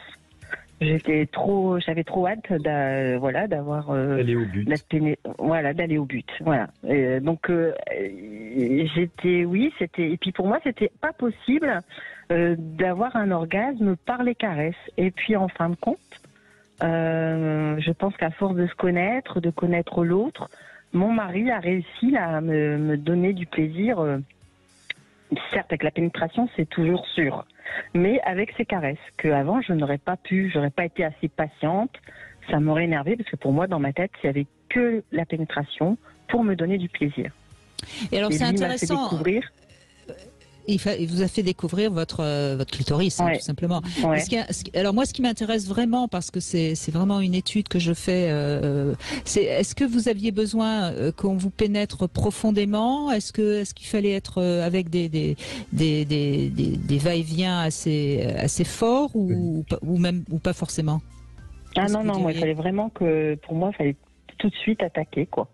G: J'avais trop hâte d'avoir
B: d'aller au but.
G: D'aller au but. Voilà. Donc et puis pour moi, c'était pas possible d'avoir un orgasme par les caresses. Et puis en fin de compte, je pense qu'à force de se connaître, de connaître l'autre, mon mari a réussi à me donner du plaisir. Certes, avec la pénétration, c'est toujours sûr, mais avec ses caresses, qu'avant, j'aurais pas été assez patiente. Ça m'aurait énervé parce que pour moi, dans ma tête, s'il y avait que la pénétration, pour me donner du plaisir.
A: Et alors
G: Et
A: c'est
G: lui m'a fait
A: intéressant.
G: découvrir.
A: Il vous a fait découvrir votre clitoris, hein,
G: Ouais.
A: tout simplement.
G: Ouais.
A: Alors moi, ce qui m'intéresse vraiment, parce que c'est vraiment une étude que je fais, c'est est-ce que vous aviez besoin qu'on vous pénètre profondément? Est-ce qu'il fallait être avec des va-et-vient assez forts ou pas forcément?
G: Ah
A: Qu'est-ce
G: non,
A: que vous
G: non, moi, il
A: diriez?
G: fallait vraiment que, pour moi, il fallait tout de suite attaquer, quoi.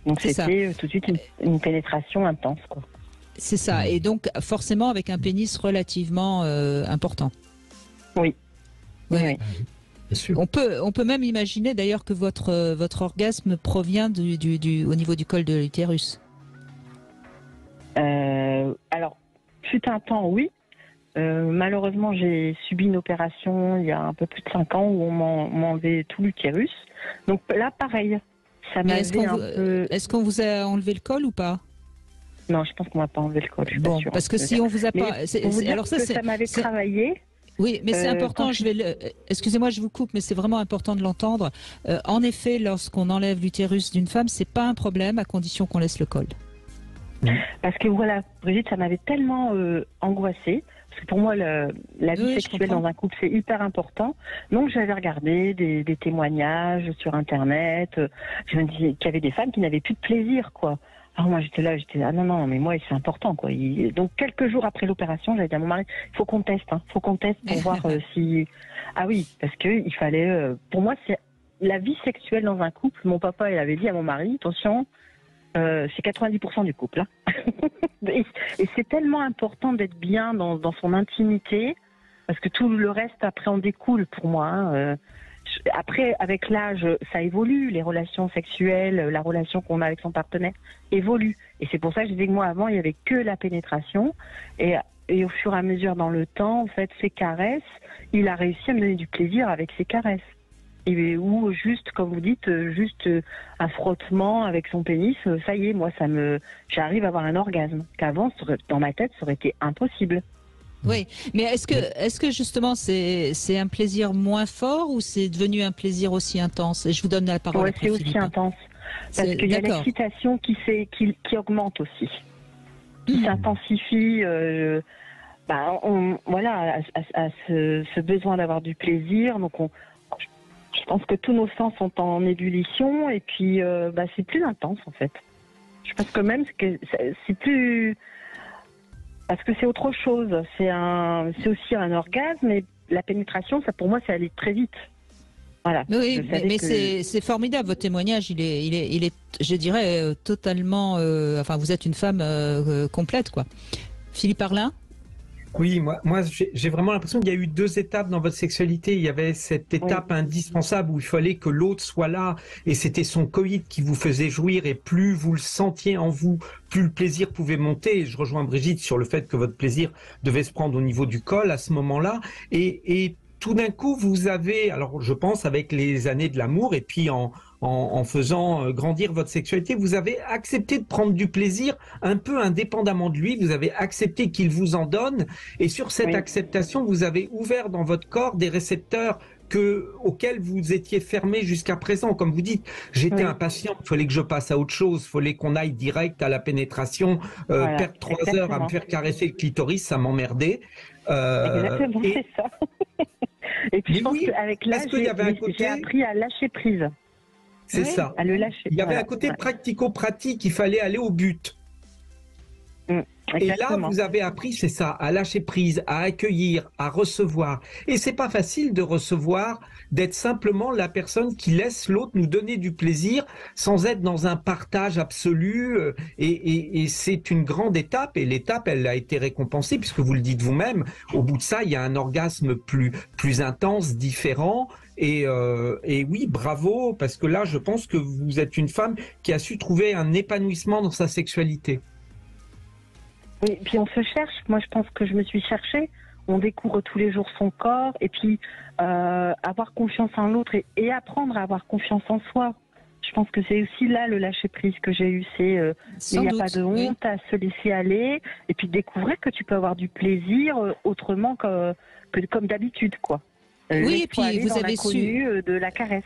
G: Donc
A: C'est ça.
G: c'était tout de suite une pénétration intense, quoi.
A: C'est ça. Et donc forcément avec un pénis relativement important.
G: Oui.
A: Oui.
G: Oui.
B: Bien sûr.
A: On peut même imaginer d'ailleurs que votre orgasme provient au niveau du col de l'utérus.
G: Alors, fut un temps, oui. Malheureusement, j'ai subi une opération il y a un peu plus de 5 ans où on m'a enlevé tout l'utérus. Donc là, pareil, ça
A: Mais
G: m'avait un peu...
A: est-ce qu'on vous a enlevé le col ou pas?
G: Non, je pense qu'on m'a pas enlevé le col, je suis pas sûre.
A: Parce que si on vous a
G: Mais
A: pas...
G: pour vous dire
A: alors ça,
G: que ça m'avait travaillé.
A: Oui, mais c'est important,
G: quand
A: excusez-moi, je vous coupe, mais c'est vraiment important de l'entendre. En effet, lorsqu'on enlève l'utérus d'une femme, c'est pas un problème à condition qu'on laisse le col.
G: Parce que voilà, Brigitte, ça m'avait tellement angoissée. Parce que pour moi, la vie sexuelle dans un couple, c'est hyper important. Donc, j'avais regardé des témoignages sur Internet. Je me disais qu'il y avait des femmes qui n'avaient plus de plaisir, quoi. Alors moi, j'étais ah non, mais moi, c'est important, quoi. Donc, quelques jours après l'opération, j'avais dit à mon mari, il faut qu'on teste, faut qu'on teste pour voir si... Ah oui, parce que il fallait... pour moi, c'est la vie sexuelle dans un couple. Mon papa, il avait dit à mon mari, attention... c'est 90% du couple. Hein. et c'est tellement important d'être bien dans son intimité, parce que tout le reste, après, en découle pour moi. Hein. Après, avec l'âge, ça évolue, les relations sexuelles, la relation qu'on a avec son partenaire évolue. Et c'est pour ça que je disais que moi, avant, il n'y avait que la pénétration. Et au fur et à mesure, dans le temps, en fait, ses caresses, il a réussi à me donner du plaisir avec ses caresses. Ou juste, comme vous dites, juste un frottement avec son pénis, ça y est, moi, j'arrive à avoir un orgasme. Qu'avant, dans ma tête, ça aurait été impossible.
A: Oui, mais est-ce que justement c'est un plaisir moins fort ou c'est devenu un plaisir aussi intense? Et je vous donne la parole.
G: Ouais, c'est aussi intense. Parce qu'il y a l'excitation qui augmente aussi, qui s'intensifie. Voilà, à ce besoin d'avoir du plaisir. Donc je pense que tous nos sens sont en ébullition et puis c'est plus intense en fait. Je pense que même que c'est plus... Parce que c'est autre chose. C'est aussi un orgasme, mais la pénétration, ça pour moi, c'est aller très vite. Voilà.
A: Oui, mais c'est formidable. Votre témoignage, il est, je dirais, totalement... enfin, vous êtes une femme complète, quoi. Philippe Arlin?
B: Oui, moi j'ai vraiment l'impression qu'il y a eu 2 étapes dans votre sexualité. Il y avait cette étape indispensable où il fallait que l'autre soit là et c'était son coït qui vous faisait jouir et plus vous le sentiez en vous, plus le plaisir pouvait monter. Et je rejoins Brigitte sur le fait que votre plaisir devait se prendre au niveau du col à ce moment-là. Et tout d'un coup, vous avez, alors je pense avec les années de l'amour et puis en faisant grandir votre sexualité, vous avez accepté de prendre du plaisir un peu indépendamment de lui, vous avez accepté qu'il vous en donne, et sur cette acceptation, vous avez ouvert dans votre corps des récepteurs auxquels vous étiez fermé jusqu'à présent. Comme vous dites, j'étais impatient, il fallait que je passe à autre chose, il fallait qu'on aille direct à la pénétration, perdre 3 heures à me faire caresser le clitoris, ça m'emmerdait.
G: Exactement, c'est ça. Et puis je pense qu'avec l'âge, j'ai appris à lâcher prise.
B: C'est ça.
G: À le lâcher.
B: Il y avait un côté pratico-pratique, il fallait aller au but. Et là, vous avez appris, c'est ça, à lâcher prise, à accueillir, à recevoir. Et c'est pas facile de recevoir, d'être simplement la personne qui laisse l'autre nous donner du plaisir sans être dans un partage absolu. Et c'est une grande étape. Et l'étape, elle a été récompensée puisque vous le dites vous-même. Au bout de ça, il y a un orgasme plus intense, différent. Et oui, bravo, parce que là, je pense que vous êtes une femme qui a su trouver un épanouissement dans sa sexualité.
G: Oui, puis on se cherche. Moi, je pense que je me suis cherchée. On découvre tous les jours son corps et puis avoir confiance en l'autre et apprendre à avoir confiance en soi. Je pense que c'est aussi là le lâcher-prise que j'ai eu. C'est il n'y a pas de honte à se laisser aller et puis découvrir que tu peux avoir du plaisir autrement que comme d'habitude, quoi.
A: Oui, et puis vous avez su...
G: de la caresse.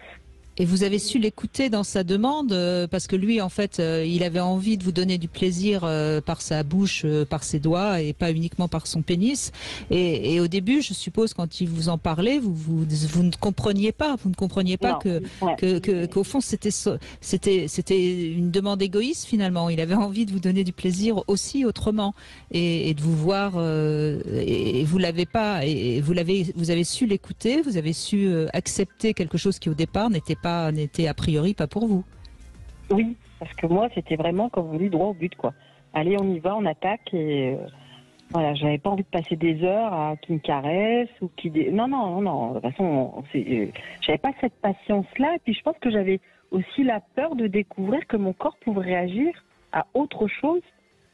A: Et vous avez su l'écouter dans sa demande parce que lui, en fait, il avait envie de vous donner du plaisir par sa bouche, par ses doigts et pas uniquement par son pénis. Et au début, je suppose, quand il vous en parlait, vous ne compreniez pas. Vous ne compreniez pas qu'au fond, c'était une demande égoïste finalement. Il avait envie de vous donner du plaisir aussi autrement et de vous voir. Et vous l'avez pas. Et vous avez su l'écouter. Vous avez su accepter quelque chose qui au départ n'était a priori pas pour vous.
G: Oui, parce que moi, c'était vraiment, comme on dit, droit au but, quoi. Allez, on y va, on attaque, et voilà, j'avais pas envie de passer des heures à qui me caresse ou qui... Non, de toute façon, j'avais pas cette patience-là, et puis je pense que j'avais aussi la peur de découvrir que mon corps pouvait réagir à autre chose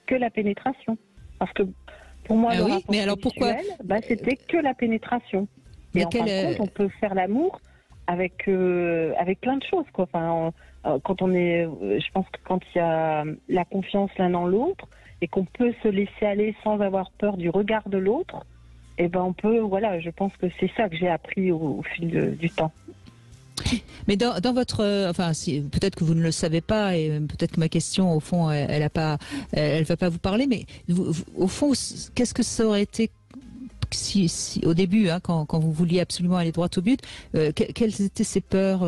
G: que la pénétration. Parce que pour moi, le rapport
A: alors pourquoi
G: c'était que la pénétration. Et en fin de compte, on peut faire l'amour avec plein de choses, quoi. Enfin, quand on est, je pense que quand il y a la confiance l'un dans l'autre et qu'on peut se laisser aller sans avoir peur du regard de l'autre, et ben on peut, voilà, je pense que c'est ça que j'ai appris au fil du temps.
A: Mais dans votre, enfin, peut-être que vous ne le savez pas et peut-être que ma question, au fond, elle va pas vous parler, mais au fond, qu'est-ce que ça aurait été si au début, hein, quand vous vouliez absolument aller droit au but, quelles étaient ces peurs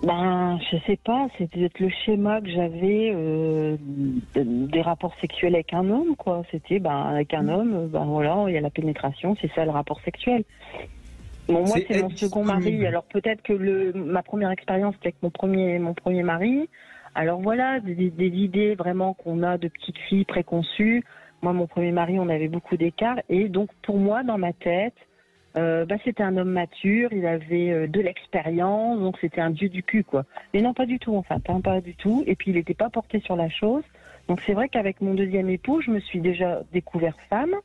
G: Je sais pas, c'était peut-être le schéma que j'avais des rapports sexuels avec un homme, quoi. C'était avec un homme, voilà, il y a la pénétration, c'est ça le rapport sexuel. Bon, moi c'est mon second mari, alors peut-être que ma première expérience c'était avec mon premier mari. Alors voilà, des idées vraiment qu'on a de petites filles préconçues. Moi, mon premier mari, on avait beaucoup d'écart. Et donc, pour moi, dans ma tête, c'était un homme mature, il avait de l'expérience, donc c'était un dieu du cul, quoi. Mais non, pas du tout, enfin, pas du tout. Et puis, il n'était pas porté sur la chose. Donc, c'est vrai qu'avec mon deuxième époux, je me suis déjà découverte femme.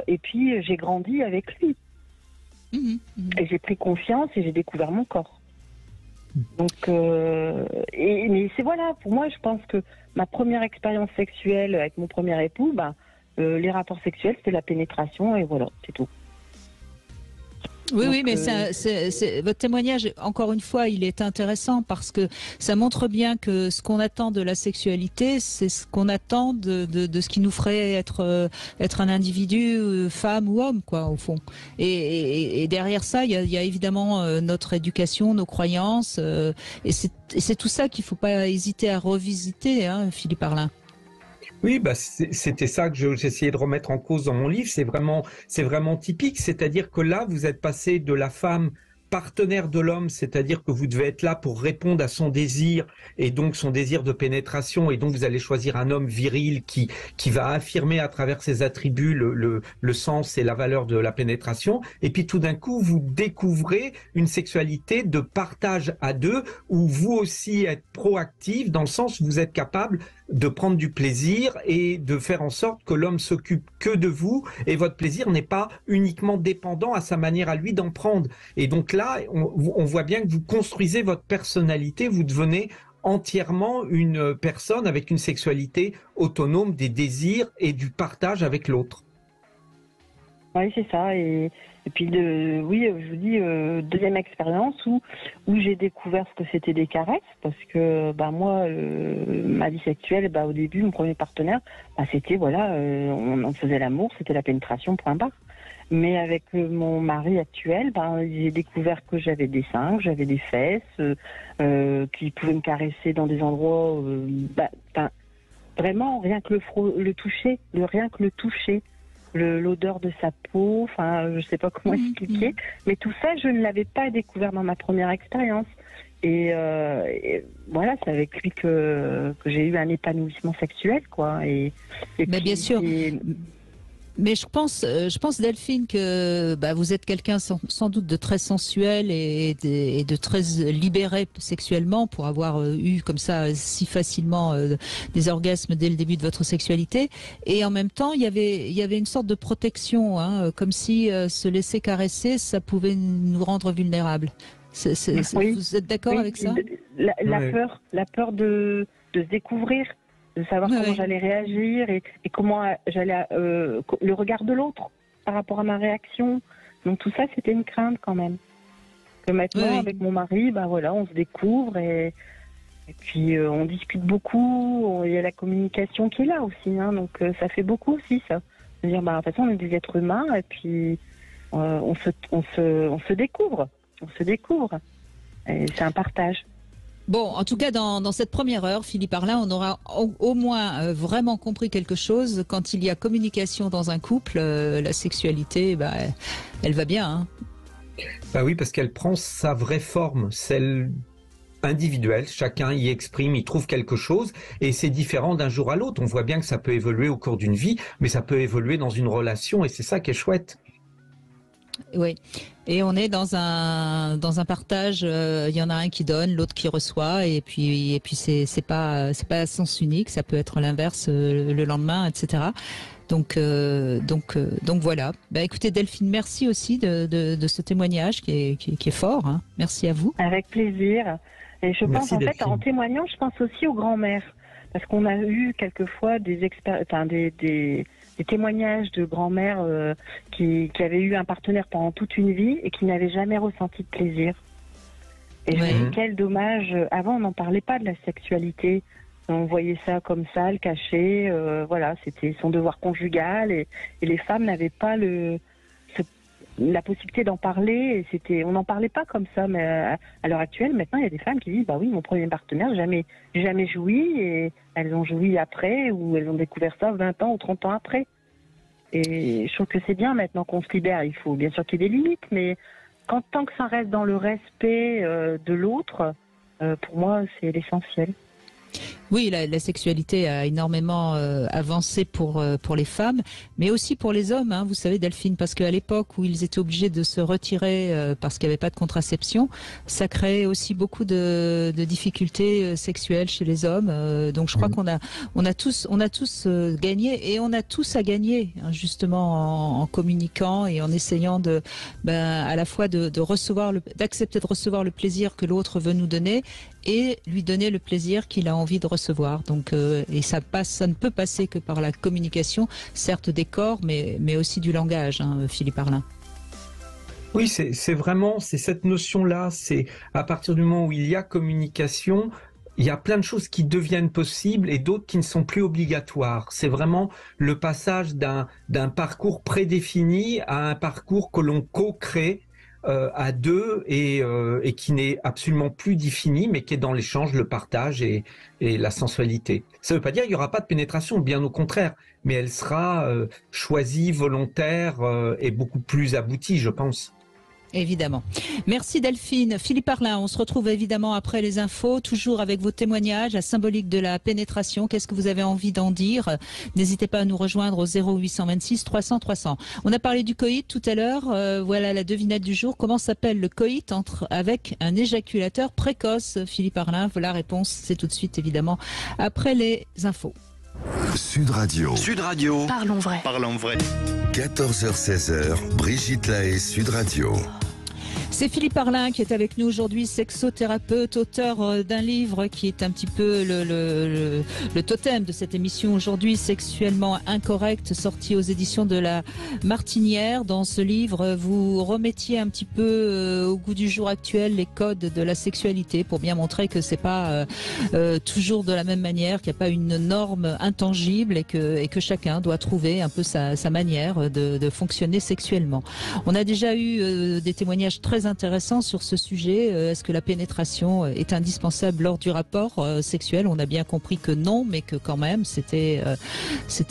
G: Et puis, j'ai grandi avec lui. Et j'ai pris confiance et j'ai découvert mon corps. Donc, mais c'est voilà, pour moi, je pense que ma première expérience sexuelle avec mon premier époux, les rapports sexuels, c'était la pénétration et voilà, c'est tout.
A: Oui, donc, oui, mais votre témoignage, encore une fois, il est intéressant parce que ça montre bien que ce qu'on attend de la sexualité, c'est ce qu'on attend de ce qui nous ferait être un individu, femme ou homme, quoi, au fond. Et derrière ça, il y a évidemment notre éducation, nos croyances, et c'est tout ça qu'il ne faut pas hésiter à revisiter, hein, Philippe Arlin.
B: Oui, c'était ça que j'essayais de remettre en cause dans mon livre. C'est vraiment typique. C'est-à-dire que là, vous êtes passé de la femme partenaire de l'homme, c'est-à-dire que vous devez être là pour répondre à son désir et donc son désir de pénétration, et donc vous allez choisir un homme viril qui va affirmer à travers ses attributs le sens et la valeur de la pénétration, et puis tout d'un coup vous découvrez une sexualité de partage à deux où vous aussi êtes proactif dans le sens où vous êtes capable de prendre du plaisir et de faire en sorte que l'homme s'occupe que de vous et votre plaisir n'est pas uniquement dépendant à sa manière à lui d'en prendre. Et donc là, on voit bien que vous construisez votre personnalité, vous devenez entièrement une personne avec une sexualité autonome des désirs et du partage avec l'autre.
G: Oui, c'est ça. Et puis, oui, je vous dis, deuxième expérience où j'ai découvert ce que c'était des caresses, parce que moi, ma vie sexuelle, au début, mon premier partenaire, c'était, voilà, on faisait l'amour, c'était la pénétration, point barre. Mais avec mon mari actuel, j'ai découvert que j'avais des seins, que j'avais des fesses, qu'il pouvait me caresser dans des endroits, vraiment, rien que le toucher, rien que le toucher. L'odeur de sa peau, enfin, je sais pas comment expliquer, mais tout ça, je ne l'avais pas découvert dans ma première expérience. Et voilà, c'est avec lui que j'ai eu un épanouissement sexuel, quoi. Mais
A: bien sûr. Mais je pense Delphine, que vous êtes quelqu'un sans doute de très sensuel et de très libéré sexuellement pour avoir eu comme ça si facilement des orgasmes dès le début de votre sexualité. Et en même temps, il y avait une sorte de protection, hein, comme si se laisser caresser, ça pouvait nous rendre vulnérables.
G: Oui.
A: Vous êtes d'accord avec ça?
G: La peur de se découvrir, de savoir comment j'allais réagir et comment j'allais le regard de l'autre par rapport à ma réaction. Donc tout ça, c'était une crainte quand même. Que maintenant,
A: Oui.
G: avec mon mari, voilà, on se découvre et puis on discute beaucoup. Il y a la communication qui est là aussi, hein, donc ça fait beaucoup aussi, ça. C'est-à-dire, de toute façon, on est des êtres humains et puis on se découvre. On se découvre. Et c'est un partage.
A: Bon, en tout cas, dans cette première heure, Philippe Arlin, on aura au moins vraiment compris quelque chose. Quand il y a communication dans un couple, la sexualité, elle va bien. Hein.
B: Bah oui, parce qu'elle prend sa vraie forme, celle individuelle. Chacun y exprime, y trouve quelque chose, et c'est différent d'un jour à l'autre. On voit bien que ça peut évoluer au cours d'une vie, mais ça peut évoluer dans une relation, et c'est ça qui est chouette.
A: Oui, et on est dans un partage. Il y en a un qui donne, l'autre qui reçoit, et puis c'est pas à sens unique. Ça peut être l'inverse le lendemain, etc. Donc voilà. Écoutez Delphine, merci aussi de ce témoignage qui est fort. Hein. Merci à vous.
G: Avec plaisir. Et je pense
B: Delphine.
G: en témoignant, je pense aussi aux grands-mères, parce qu'on a eu quelquefois des témoignages de grand-mères qui avaient eu un partenaire pendant toute une vie et qui n'avaient jamais ressenti de plaisir. Et je me dis, quel dommage. Avant, on n'en parlait pas de la sexualité. On voyait ça comme ça, le caché. Voilà, c'était son devoir conjugal. Et les femmes n'avaient pas la possibilité d'en parler. Et on n'en parlait pas comme ça. Mais à l'heure actuelle, maintenant, il y a des femmes qui disent, oui, mon premier partenaire, jamais joui. Et elles ont joui après, ou elles ont découvert ça 20 ans ou 30 ans après. Et je trouve que c'est bien maintenant qu'on se libère. Il faut bien sûr qu'il y ait des limites, mais tant que ça reste dans le respect de l'autre, pour moi, c'est l'essentiel.
A: Oui, la sexualité a énormément avancé pour les femmes, mais aussi pour les hommes, hein, vous savez Delphine, parce qu'à l'époque où ils étaient obligés de se retirer parce qu'il n'y avait pas de contraception, ça créait aussi beaucoup de difficultés sexuelles chez les hommes. Donc je crois qu'on a tous gagné, et on a tous à gagner, hein, justement en communiquant et en essayant à la fois d'accepter de recevoir le plaisir que l'autre veut nous donner et lui donner le plaisir qu'il a envie de recevoir. Donc, et ça ne peut passer que par la communication, certes des corps, mais aussi du langage, hein, Philippe Arlin.
B: Oui, c'est cette notion-là. C'est à partir du moment où il y a communication, il y a plein de choses qui deviennent possibles et d'autres qui ne sont plus obligatoires. C'est vraiment le passage d'un parcours prédéfini à un parcours que l'on co-crée à deux et qui n'est absolument plus défini, mais qui est dans l'échange, le partage et la sensualité. Ça ne veut pas dire qu'il n'y aura pas de pénétration, bien au contraire, mais elle sera choisie, volontaire et beaucoup plus aboutie, je pense.
A: Évidemment. Merci Delphine. Philippe Arlin, on se retrouve évidemment après les infos, toujours avec vos témoignages, la symbolique de la pénétration. Qu'est-ce que vous avez envie d'en dire? N'hésitez pas à nous rejoindre au 0826 300 300. On a parlé du coït tout à l'heure. Voilà la devinette du jour. Comment s'appelle le coït avec un éjaculateur précoce? Philippe Arlin, la réponse, c'est tout de suite évidemment après les infos.
C: Sud Radio.
F: Parlons vrai.
C: 14h-16h, Brigitte Lahaie, Sud Radio.
A: C'est Philippe Arlin qui est avec nous aujourd'hui, sexothérapeute, auteur d'un livre qui est un petit peu le totem de cette émission aujourd'hui, Sexuellement incorrect, sorti aux éditions de la Martinière. Dans ce livre, vous remettiez un petit peu au goût du jour actuel les codes de la sexualité pour bien montrer que c'est pas toujours de la même manière, qu'il n'y a pas une norme intangible et que chacun doit trouver un peu sa manière de fonctionner sexuellement. On a déjà eu des témoignages très intéressant sur ce sujet. Est-ce que la pénétration est indispensable lors du rapport sexuel? On a bien compris que non, mais que quand même c'était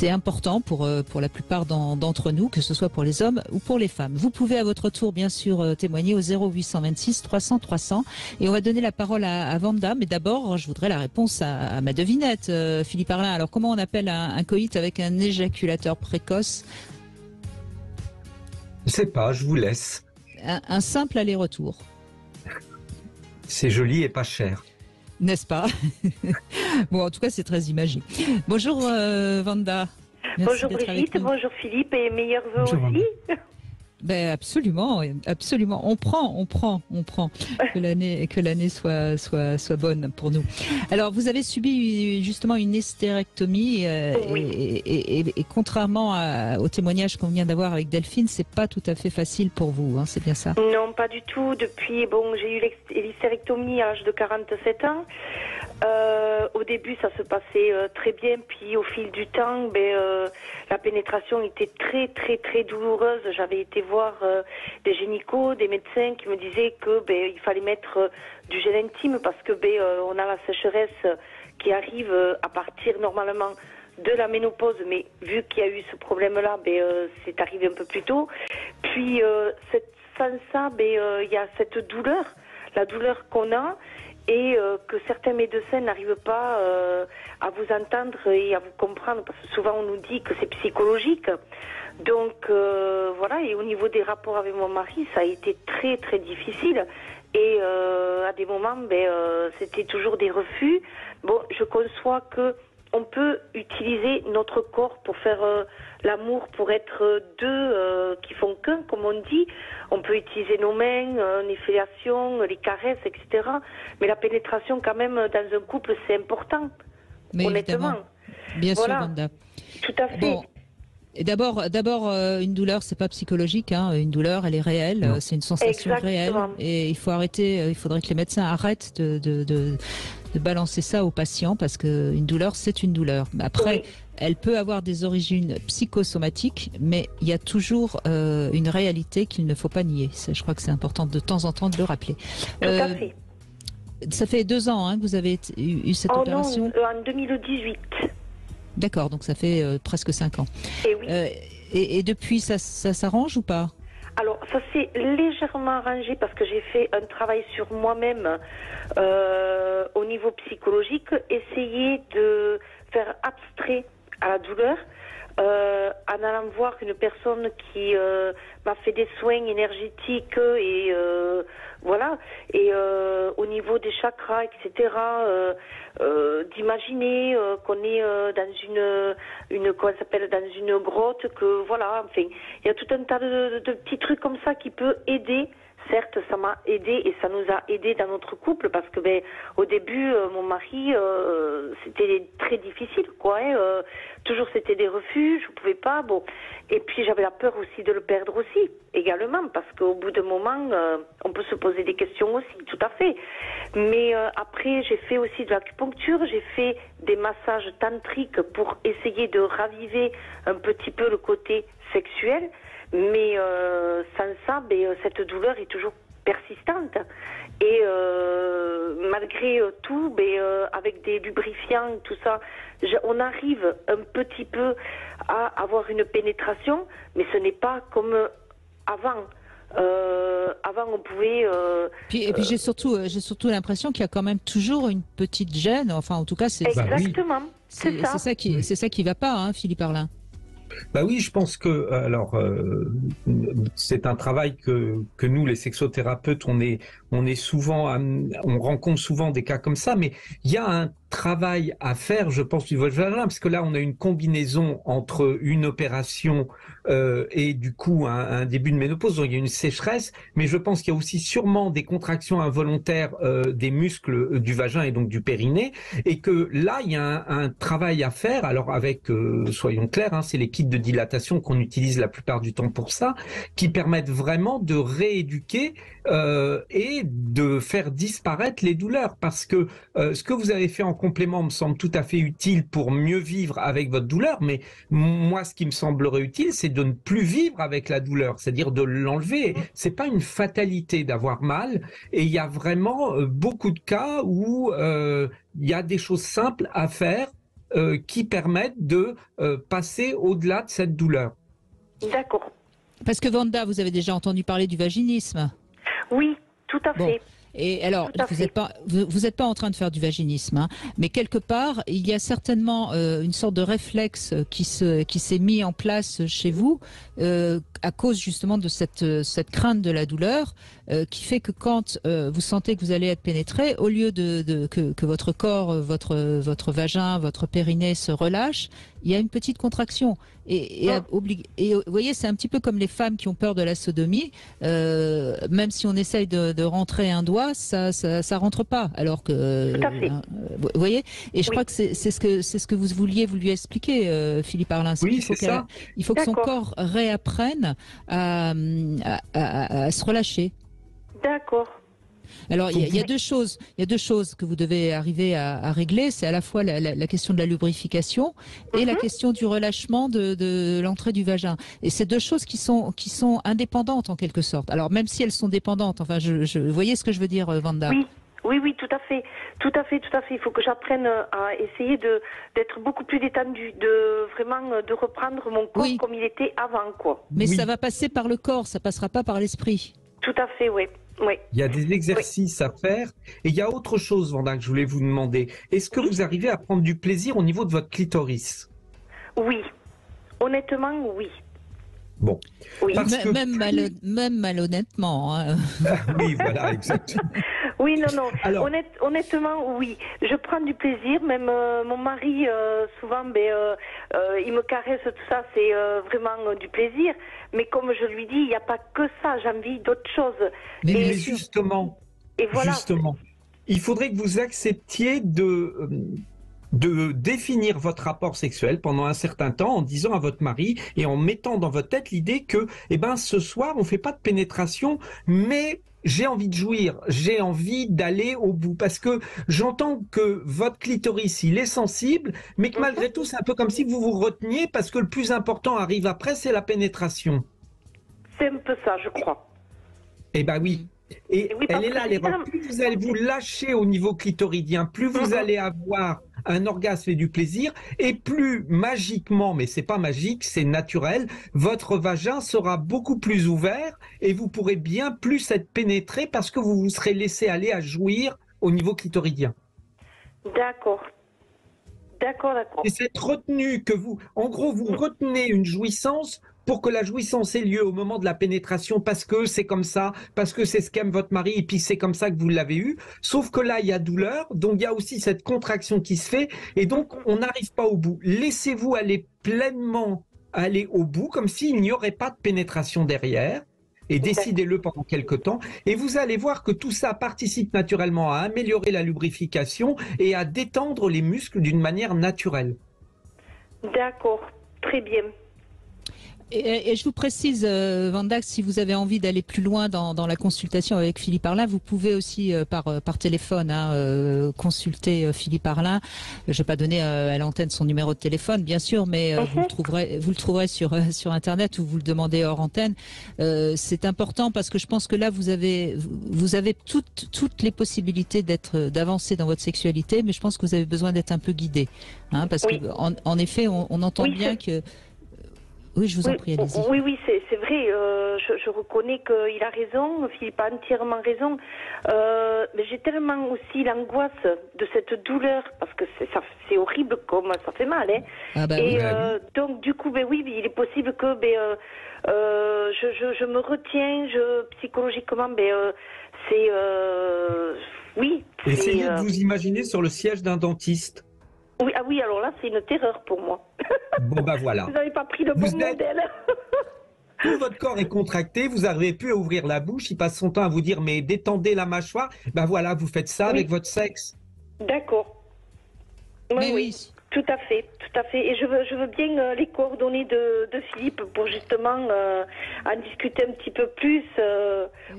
A: important pour la plupart d'entre nous, que ce soit pour les hommes ou pour les femmes. Vous pouvez à votre tour bien sûr témoigner au 0826 300 300 et on va donner la parole à Vanda, mais d'abord je voudrais la réponse à ma devinette, Philippe Arlin. Alors comment on appelle un coït avec un éjaculateur précoce?
B: Je sais pas, je vous laisse.
A: Un simple aller-retour.
B: C'est joli et pas cher.
A: N'est-ce pas? Bon, en tout cas, c'est très imagé. Bonjour Vanda. Merci
H: bonjour Brigitte, bonjour Philippe et meilleurs vœux aussi.
A: Ben absolument, oui, absolument. On prend que l'année soit bonne pour nous. Alors vous avez subi justement une hystérectomie et contrairement au témoignage qu'on vient d'avoir avec Delphine, c'est pas tout à fait facile pour vous, hein, c'est bien ça?
H: Non, pas du tout. Depuis, j'ai eu l'hystérectomie à l'âge de 47 ans. Au début, ça se passait très bien, puis au fil du temps, la pénétration était très très très douloureuse. J'avais été voir des gynécos, des médecins qui me disaient que il fallait mettre du gel intime parce que on a la sécheresse qui arrive à partir normalement de la ménopause, mais vu qu'il y a eu ce problème-là, c'est arrivé un peu plus tôt. Puis sans ça, il y a cette douleur, la douleur qu'on a. Et que certains médecins n'arrivent pas à vous entendre et à vous comprendre, parce que souvent on nous dit que c'est psychologique. Donc voilà, et au niveau des rapports avec mon mari, ça a été très très difficile. Et à des moments, c'était toujours des refus. Bon, je conçois que on peut utiliser notre corps pour faire l'amour, pour être deux qui font qu'un, comme on dit. On peut utiliser nos mains, les fellations, les caresses, etc. Mais la pénétration, quand même, dans un couple, c'est important.
A: Mais
H: honnêtement.
A: Bien
H: voilà.
A: sûr, Wanda.
H: Tout à fait.
A: Bon. Et d'abord, une douleur, c'est pas psychologique. Hein. Une douleur, elle est réelle. C'est une sensation réelle. Et il faut arrêter. Il faudrait que les médecins arrêtent de balancer ça aux patients parce que une douleur, c'est une douleur. Après, elle peut avoir des origines psychosomatiques, mais il y a toujours une réalité qu'il ne faut pas nier. Je crois que c'est important de temps en temps de le rappeler.
H: Tout à fait.
A: Ça fait 2 ans que vous avez eu cette opération.
H: Non, en 2018.
A: D'accord, donc ça fait presque 5 ans.
H: Et oui.
A: Et depuis, ça s'arrange ou pas?
H: Alors, ça s'est légèrement arrangé parce que j'ai fait un travail sur moi-même au niveau psychologique, essayer de faire abstrait à la douleur en allant voir une personne qui m'a fait des soins énergétiques et voilà, et au niveau des chakras, etc., d'imaginer qu'on est dans une grotte, que voilà, enfin, il y a tout un tas de petits trucs comme ça qui peut aider. Certes, ça m'a aidé et ça nous a aidé dans notre couple parce que au début, mon mari, c'était très difficile, quoi. Toujours, c'était des refus, je pouvais pas. Bon, et puis j'avais la peur aussi de le perdre aussi, également, parce qu'au bout d'un moment, on peut se poser des questions aussi, tout à fait. Mais après, j'ai fait aussi de l'acupuncture, j'ai fait des massages tantriques pour essayer de raviver un petit peu le côté sexuel. Mais sans ça, cette douleur est toujours persistante. Et malgré tout, avec des lubrifiants, tout ça, on arrive un petit peu à avoir une pénétration, mais ce n'est pas comme avant. Avant, on pouvait.
A: Et puis j'ai surtout l'impression qu'il y a quand même toujours une petite gêne. Enfin, en tout cas, c'est
H: exactement. C'est ça.
A: C'est ça qui va pas, hein, Philippe Arlin.
B: Bah oui, je pense que c'est un travail que nous, les sexothérapeutes, on rencontre souvent des cas comme ça, mais il y a un travail à faire, je pense, du vagin, parce que là, on a une combinaison entre une opération et du coup un début de ménopause, donc il y a une sécheresse, mais je pense qu'il y a aussi sûrement des contractions involontaires des muscles du vagin et donc du périnée, et que là, il y a un travail à faire. Alors avec, soyons clairs, c'est les kits de dilatation qu'on utilise la plupart du temps pour ça, qui permettent vraiment de rééduquer et de faire disparaître les douleurs, parce que ce que vous avez fait en complément me semble tout à fait utile pour mieux vivre avec votre douleur, mais moi ce qui me semblerait utile, c'est de ne plus vivre avec la douleur, c'est-à-dire de l'enlever. C'est pas une fatalité d'avoir mal, et il y a vraiment beaucoup de cas où il y a des choses simples à faire qui permettent de passer au-delà de cette douleur.
H: D'accord.
A: Parce que Wanda, vous avez déjà entendu parler du vaginisme?
H: Oui, tout à fait.
A: Et alors, vous n'êtes pas en train de faire du vaginisme, mais quelque part, il y a certainement une sorte de réflexe qui s'est mis en place chez vous à cause justement de cette crainte de la douleur, qui fait que quand vous sentez que vous allez être pénétré, au lieu que votre corps, votre vagin, votre périnée se relâche, il y a une petite contraction. Et vous voyez, c'est un petit peu comme les femmes qui ont peur de la sodomie. Même si on essaye de rentrer un doigt, ça rentre pas. Alors que,
H: Tout à fait.
A: Vous voyez. Et je crois que c'est ce que vous vouliez vous lui expliquer, Philippe Arlin.
B: Oui, c'est ça.
A: Il faut que son
H: D'accord.
A: corps réapprenne à se relâcher.
H: D'accord.
A: Alors, il y a deux choses. Il y a deux choses que vous devez arriver à régler. C'est à la fois la question de la lubrification et la question du relâchement de l'entrée du vagin. Et c'est deux choses qui sont indépendantes en quelque sorte. Alors, même si elles sont dépendantes, enfin, vous voyez ce que je veux dire, Wanda?
H: Oui, tout à fait. Tout à fait. Il faut que j'apprenne à essayer d'être beaucoup plus détendue, de reprendre mon corps comme il était avant, quoi.
A: Mais ça va passer par le corps, ça passera pas par l'esprit.
H: Tout à fait, oui.
B: Il y a des exercices à faire. Et il y a autre chose, Wanda, que je voulais vous demander. Est-ce que vous arrivez à prendre du plaisir au niveau de votre clitoris?
H: Oui. Honnêtement, oui.
B: Bon.
H: Oui.
A: Même malhonnêtement. Hein.
B: Oui, voilà, exactement.
H: Oui, non.
B: Alors,
H: honnêtement, oui. Je prends du plaisir. Même mon mari, souvent, il me caresse, tout ça, c'est vraiment du plaisir. Mais comme je lui dis, il n'y a pas que ça. J'ai envie d'autre chose.
B: Mais justement, il faudrait que vous acceptiez de définir votre rapport sexuel pendant un certain temps en disant à votre mari et en mettant dans votre tête l'idée que, ce soir, on ne fait pas de pénétration, mais j'ai envie de jouir, j'ai envie d'aller au bout. Parce que j'entends que votre clitoris, il est sensible, mais que malgré tout, c'est un peu comme si vous vous reteniez parce que le plus important arrive après, c'est la pénétration.
H: C'est un peu ça, je crois.
B: Eh ben oui. Et
H: oui,
B: elle est là, l'erreur. Plus vous allez vous lâcher au niveau clitoridien, plus vous allez avoir un orgasme et du plaisir, et plus magiquement, mais c'est pas magique, c'est naturel, votre vagin sera beaucoup plus ouvert et vous pourrez bien plus être pénétré parce que vous vous serez laissé aller à jouir au niveau clitoridien.
H: D'accord.
B: Et cette retenue que en gros, vous retenez une jouissance pour que la jouissance ait lieu au moment de la pénétration parce que c'est comme ça, parce que c'est ce qu'aime votre mari et puis c'est comme ça que vous l'avez eu. Sauf que là, il y a douleur, donc il y a aussi cette contraction qui se fait et donc on n'arrive pas au bout. Laissez-vous aller pleinement au bout comme s'il n'y aurait pas de pénétration derrière. Et décidez-le pendant quelques temps. Et vous allez voir que tout ça participe naturellement à améliorer la lubrification et à détendre les muscles d'une manière naturelle.
H: D'accord, très bien.
A: Et je vous précise, Wanda, si vous avez envie d'aller plus loin dans la consultation avec Philippe Arlin, vous pouvez aussi par téléphone consulter Philippe Arlin. Je ne vais pas donner à l'antenne son numéro de téléphone, bien sûr, mais vous le trouverez sur Internet ou vous le demandez hors antenne. C'est important parce que je pense que là, vous avez toutes les possibilités d'avancer dans votre sexualité, mais je pense que vous avez besoin d'être un peu guidé. Parce que en effet, on entend bien que... Oui, je vous en prie, allez-y.
H: Oui, c'est vrai. Je reconnais qu'il a raison. Philippe a entièrement raison. Mais j'ai tellement aussi l'angoisse de cette douleur parce que c'est horrible comme ça fait mal. Donc du coup, il est possible que je me retiens. Psychologiquement, c'est oui.
B: Essayez de vous imaginer sur le siège d'un dentiste.
H: Oui, alors là, c'est une terreur pour moi.
B: Bon, voilà.
H: Vous n'avez pas pris le bon modèle.
B: Tout votre corps est contracté, vous n'arrivez plus à ouvrir la bouche, il passe son temps à vous dire, mais détendez la mâchoire. Voilà, vous faites ça avec votre sexe.
H: D'accord. Oui. Tout à fait. Et je veux bien les coordonnées de Philippe pour justement en discuter un petit peu plus.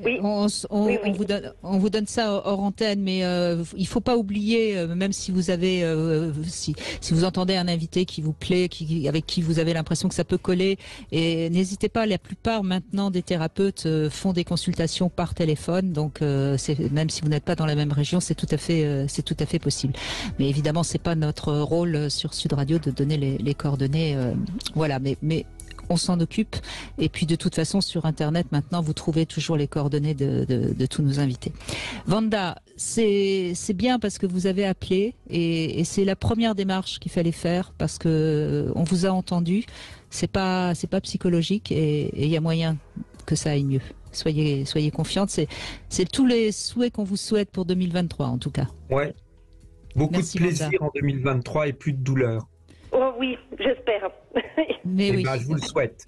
H: Oui.
A: On vous donne ça hors antenne, mais il faut pas oublier, même si vous avez, si vous entendez un invité qui vous plaît, avec qui vous avez l'impression que ça peut coller, et n'hésitez pas. La plupart maintenant des thérapeutes font des consultations par téléphone, donc même si vous n'êtes pas dans la même région, c'est tout à fait possible. Mais évidemment, c'est pas notre rôle sur Sud Radio de donner les coordonnées, mais on s'en occupe. Et puis de toute façon, sur Internet, maintenant, vous trouvez toujours les coordonnées de tous nos invités. Wanda, c'est bien parce que vous avez appelé et c'est la première démarche qu'il fallait faire parce que on vous a entendu. C'est pas psychologique et il y a moyen que ça aille mieux. Soyez confiante. C'est tous les souhaits qu'on vous souhaite pour 2023, en tout cas.
B: Ouais. Beaucoup
A: Merci,
B: de plaisir
A: Wanda.
B: en 2023 et plus de douleur.
H: Oh, oui, j'espère.
A: Mais oui.
B: Je vous le souhaite.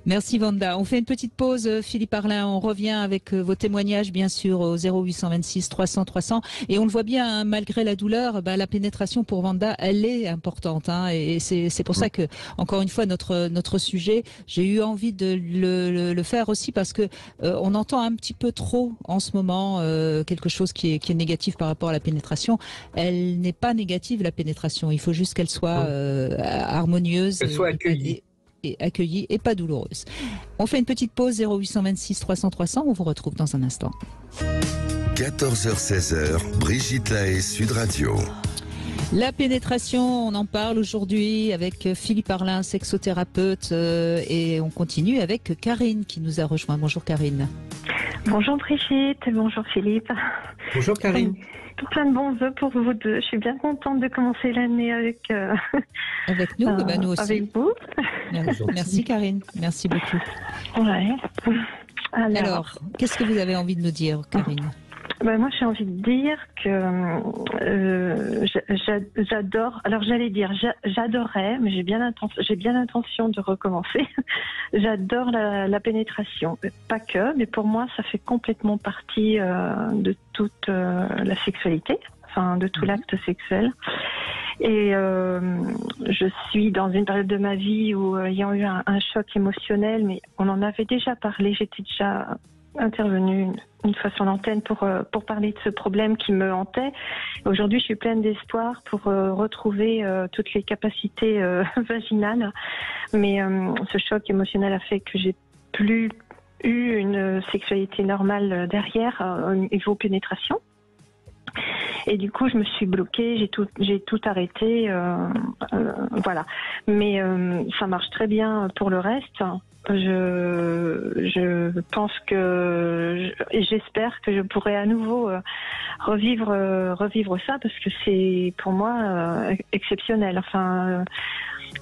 A: Merci Wanda. On fait une petite pause, Philippe Arlin. On revient avec vos témoignages, bien sûr, au 0826 300 300. Et on le voit bien, hein, malgré la douleur, la pénétration pour Wanda, elle est importante. Hein, et c'est pour ça que, encore une fois, notre sujet, j'ai eu envie de le faire aussi parce que on entend un petit peu trop en ce moment quelque chose qui est négatif par rapport à la pénétration. Elle n'est pas négative, la pénétration. Il faut juste qu'elle soit harmonieuse.
B: Qu'elle soit accueillie.
A: Et accueillie et pas douloureuse. On fait une petite pause, 0826 300 300, on vous retrouve dans un instant.
C: 14h-16h, Brigitte Lahaie, Sud Radio.
A: La pénétration, on en parle aujourd'hui avec Philippe Arlin, sexothérapeute, et on continue avec Karine qui nous a rejoint. Bonjour Karine.
I: Bonjour Brigitte, bonjour Philippe.
B: Bonjour Karine.
I: Plein de bons vœux pour vous deux. Je suis bien contente de commencer l'année avec
A: nous, nous aussi.
I: Avec vous.
A: Merci Karine, merci beaucoup.
I: Ouais.
A: Alors, qu'est-ce que vous avez envie de nous dire, Karine?
I: Moi, j'ai envie de dire que j'adore. Alors, j'allais dire, j'adorais, mais j'ai bien l'intention de recommencer. J'adore la pénétration, pas que, mais pour moi, ça fait complètement partie de toute la sexualité, enfin, de tout l'acte sexuel. Et je suis dans une période de ma vie où ayant eu un choc émotionnel, mais on en avait déjà parlé, j'étais déjà intervenue une fois sur l'antenne pour parler de ce problème qui me hantait. Aujourd'hui, je suis pleine d'espoir pour retrouver toutes les capacités vaginales. Mais ce choc émotionnel a fait que j'ai plus eu une sexualité normale derrière au niveau pénétration. Et du coup, je me suis bloquée, j'ai tout arrêté, voilà. Mais ça marche très bien pour le reste. Je pense que et j'espère que je pourrai à nouveau revivre ça parce que c'est pour moi exceptionnel. Enfin,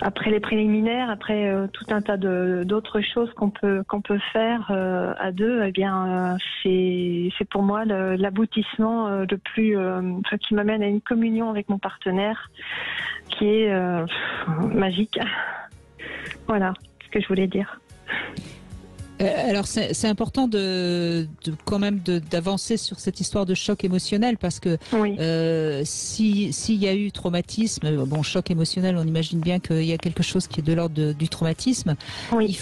I: après les préliminaires, après tout un tas d'autres choses qu'on peut faire à deux, eh bien c'est pour moi l'aboutissement le plus qui m'amène à une communion avec mon partenaire qui est magique. Voilà ce que je voulais dire.
A: Alors c'est important quand même d'avancer sur cette histoire de choc émotionnel parce que
I: oui.
A: S'il y a eu traumatisme, choc émotionnel, on imagine bien qu'il y a quelque chose qui est de l'ordre du traumatisme.
I: Oui.
A: Il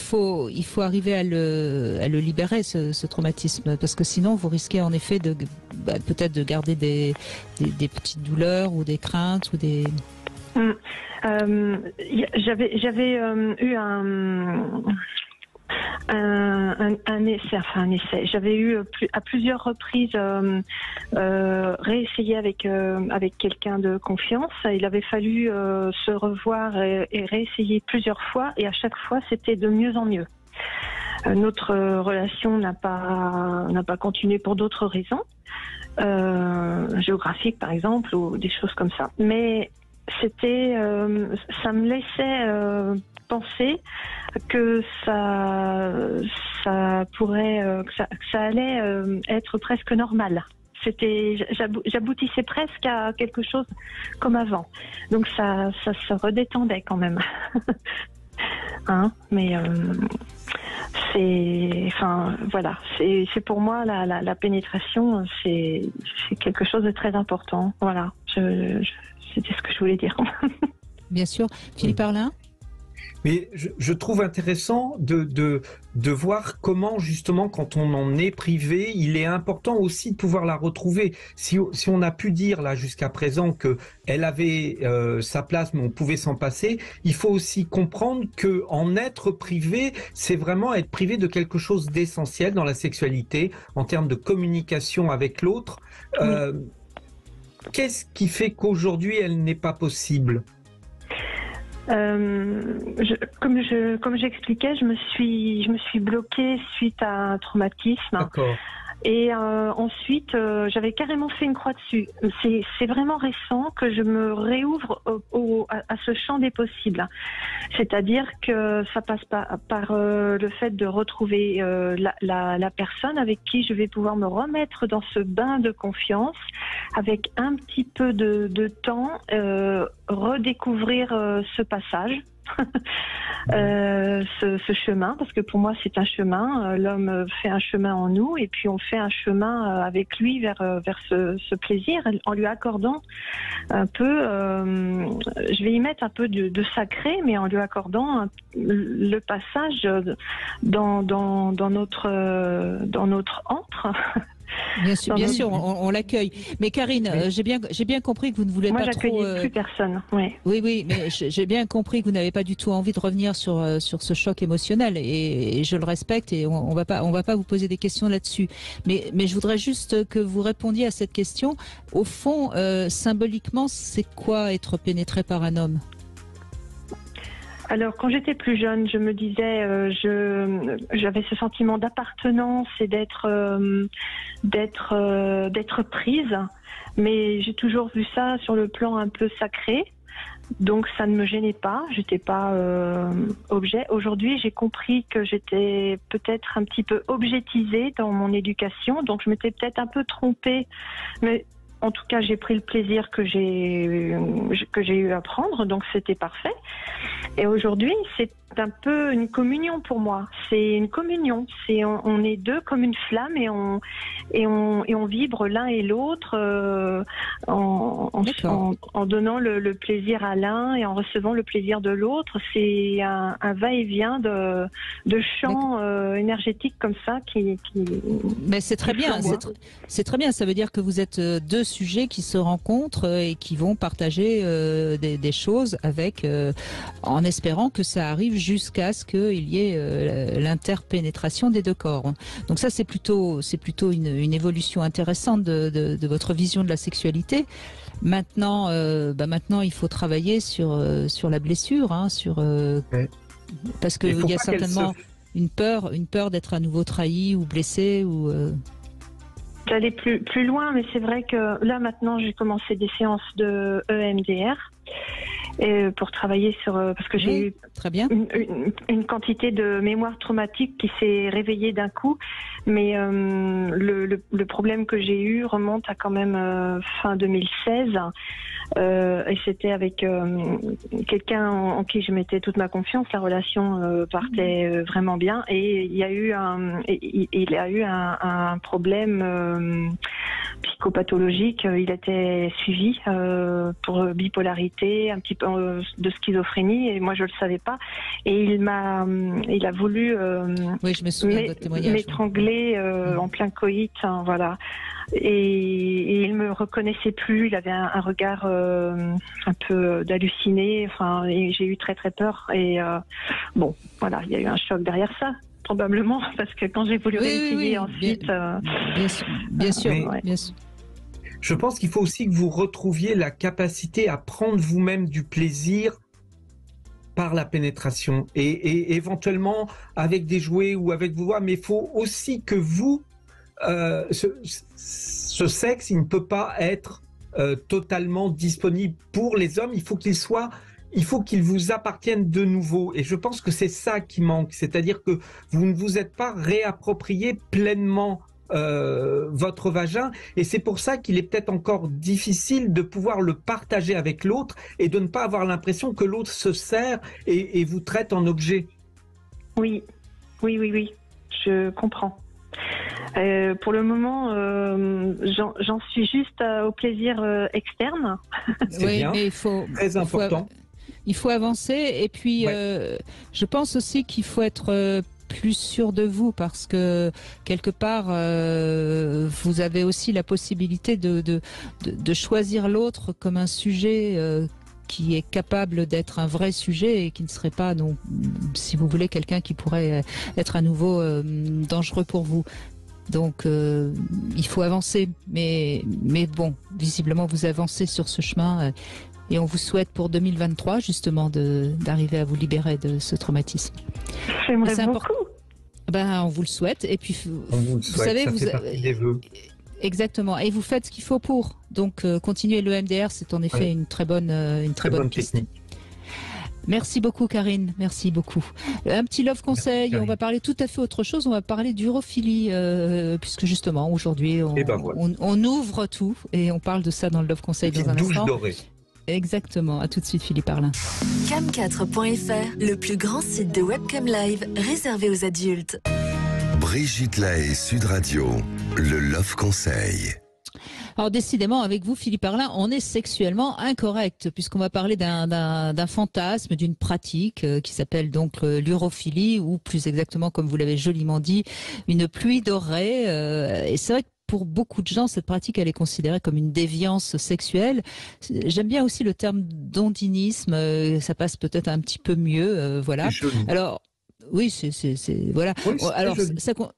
A: faut arriver à le libérer ce traumatisme parce que sinon vous risquez en effet peut-être de garder des petites douleurs ou des craintes ou des.
I: J'avais eu un essai. J'avais eu à plusieurs reprises réessayé avec quelqu'un de confiance. Il avait fallu se revoir et réessayer plusieurs fois et à chaque fois c'était de mieux en mieux. Notre relation n'a pas continué pour d'autres raisons, géographiques par exemple ou des choses comme ça. Mais ça me laissait penser que ça pourrait, que ça allait être presque normal. J'aboutissais presque à quelque chose comme avant. Donc ça se redétendait quand même. Mais c'est pour moi la pénétration, c'est quelque chose de très important. Voilà, c'était ce que je voulais dire.
A: Bien sûr. Philippe Arlin ?
B: Mais je trouve intéressant de voir comment, justement, quand on en est privé, il est important aussi de pouvoir la retrouver. Si on a pu dire, là, jusqu'à présent, qu'elle avait sa place, mais on pouvait s'en passer, il faut aussi comprendre qu'en être privé, c'est vraiment être privé de quelque chose d'essentiel dans la sexualité, en termes de communication avec l'autre.
I: Oui.
B: Qu'est-ce qui fait qu'aujourd'hui, elle n'est pas possible ?
I: Comme j'expliquais, je me suis bloquée suite à un traumatisme.
B: D'accord.
I: Et ensuite, j'avais carrément fait une croix dessus. C'est vraiment récent que je me réouvre à ce champ des possibles. C'est-à-dire que ça passe par le fait de retrouver la personne avec qui je vais pouvoir me remettre dans ce bain de confiance, avec un petit peu de temps, redécouvrir ce passage. Ce chemin, parce que pour moi c'est un chemin, l'homme fait un chemin en nous et puis on fait un chemin avec lui vers ce plaisir en lui accordant un peu, je vais y mettre un peu de sacré, mais en lui accordant le passage dans notre antre.
A: Bien sûr, on l'accueille. Mais Karine, j'ai bien compris que vous ne voulez pas trop.
I: Moi, j'accueille plus personne.
A: Oui, mais j'ai bien compris que vous n'avez pas du tout envie de revenir sur ce choc émotionnel, et je le respecte, et on va pas vous poser des questions là-dessus. Mais je voudrais juste que vous répondiez à cette question. Au fond, symboliquement, c'est quoi être pénétré par un homme ?
I: Alors, quand j'étais plus jeune, je me disais, j'avais ce sentiment d'appartenance et d'être prise, mais j'ai toujours vu ça sur le plan un peu sacré, donc ça ne me gênait pas, j'étais pas objet. Aujourd'hui, j'ai compris que j'étais peut-être un petit peu objetisée dans mon éducation, donc je m'étais peut-être un peu trompée, mais en tout cas, j'ai pris le plaisir que j'ai eu à prendre, donc c'était parfait. Et aujourd'hui, c'est un peu une communion pour moi. C'est une communion. On est deux comme une flamme et on vibre l'un et l'autre en donnant le plaisir à l'un et en recevant le plaisir de l'autre. C'est un va-et-vient de champs énergétiques comme ça qui.
A: Mais c'est très bien. C'est très bien. Ça veut dire que vous êtes deux sujets qui se rencontrent et qui vont partager des choses avec, en espérant que ça arrive jusqu'à ce qu'il y ait l'interpénétration des deux corps. Donc ça, c'est plutôt une évolution intéressante de votre vision de la sexualité. Maintenant, il faut travailler sur la blessure, parce qu'il y a certainement une peur d'être à nouveau trahi ou blessé ou.
I: J'allais plus loin, mais c'est vrai que là maintenant j'ai commencé des séances de EMDR pour travailler sur parce que j'ai eu
A: très bien
I: une quantité de mémoire traumatique qui s'est réveillée d'un coup, mais le problème que j'ai eu remonte à quand même fin 2016. Et c'était avec quelqu'un en qui je mettais toute ma confiance. La relation partait vraiment bien, et il y a eu un problème psychopathologique. Il était suivi pour bipolarité, un petit peu de schizophrénie, et moi je le savais pas. Et il a voulu
A: je me souviens de votre témoignage,
I: m'étrangler en plein coït, voilà. Et il me reconnaissait plus, il avait un regard un peu d'halluciné, et j'ai eu très très peur, et voilà, il y a eu un choc derrière ça, probablement, parce que quand j'ai voulu réessayer ensuite...
A: Bien sûr.
B: Je pense qu'il faut aussi que vous retrouviez la capacité à prendre vous-même du plaisir par la pénétration, et éventuellement avec des jouets ou avec vos voix, mais il faut aussi que vous... ce sexe, il ne peut pas être totalement disponible pour les hommes. Il faut qu'il vous appartienne de nouveau. Et je pense que c'est ça qui manque. C'est-à-dire que vous ne vous êtes pas réapproprié pleinement votre vagin. Et c'est pour ça qu'il est peut-être encore difficile de pouvoir le partager avec l'autre et de ne pas avoir l'impression que l'autre se sert et vous traite en objet.
I: Oui. Je comprends. Pour le moment, j'en suis juste au plaisir externe.
B: C'est bien,
A: mais
B: très important.
A: Il faut avancer, et puis je pense aussi qu'il faut être plus sûr de vous, parce que quelque part vous avez aussi la possibilité de choisir l'autre comme un sujet qui est capable d'être un vrai sujet et qui ne serait pas, si vous voulez, quelqu'un qui pourrait être à nouveau dangereux pour vous. Donc il faut avancer, mais bon, visiblement vous avancez sur ce chemin, et on vous souhaite pour 2023 justement d'arriver à vous libérer de ce traumatisme.
I: J'aimerais beaucoup.
A: Ben, on vous le souhaite. Et puis,
B: On vous le souhaite,
A: savez,
B: ça fait partie des vœux.
A: Exactement. Et vous faites ce qu'il faut pour. Donc, continuer le MDR, c'est en effet une très bonne piste.
B: Technique.
A: Merci beaucoup, Karine. Merci beaucoup. Un petit love conseil.
B: Merci,
A: on va parler tout à fait autre chose. On va parler d'urophilie, puisque justement, aujourd'hui, on ouvre tout et on parle de ça dans le love conseil dans un
B: Douche
A: instant.
B: dorée.
A: Exactement. À tout de suite, Philippe Arlin.
F: Cam4.fr, le plus grand site de webcam live réservé aux adultes.
C: Brigitte Lahaie, Sud Radio, le Love Conseil.
A: Alors décidément, avec vous, Philippe Arlin, on est sexuellement incorrect, puisqu'on va parler d'un fantasme, d'une pratique qui s'appelle donc l'urophilie, ou plus exactement, comme vous l'avez joliment dit, une pluie dorée. Et c'est vrai que pour beaucoup de gens, cette pratique, elle est considérée comme une déviance sexuelle. J'aime bien aussi le terme d'ondinisme, ça passe peut-être un petit peu mieux, voilà. Alors, oui, voilà.
B: Oui,
A: alors,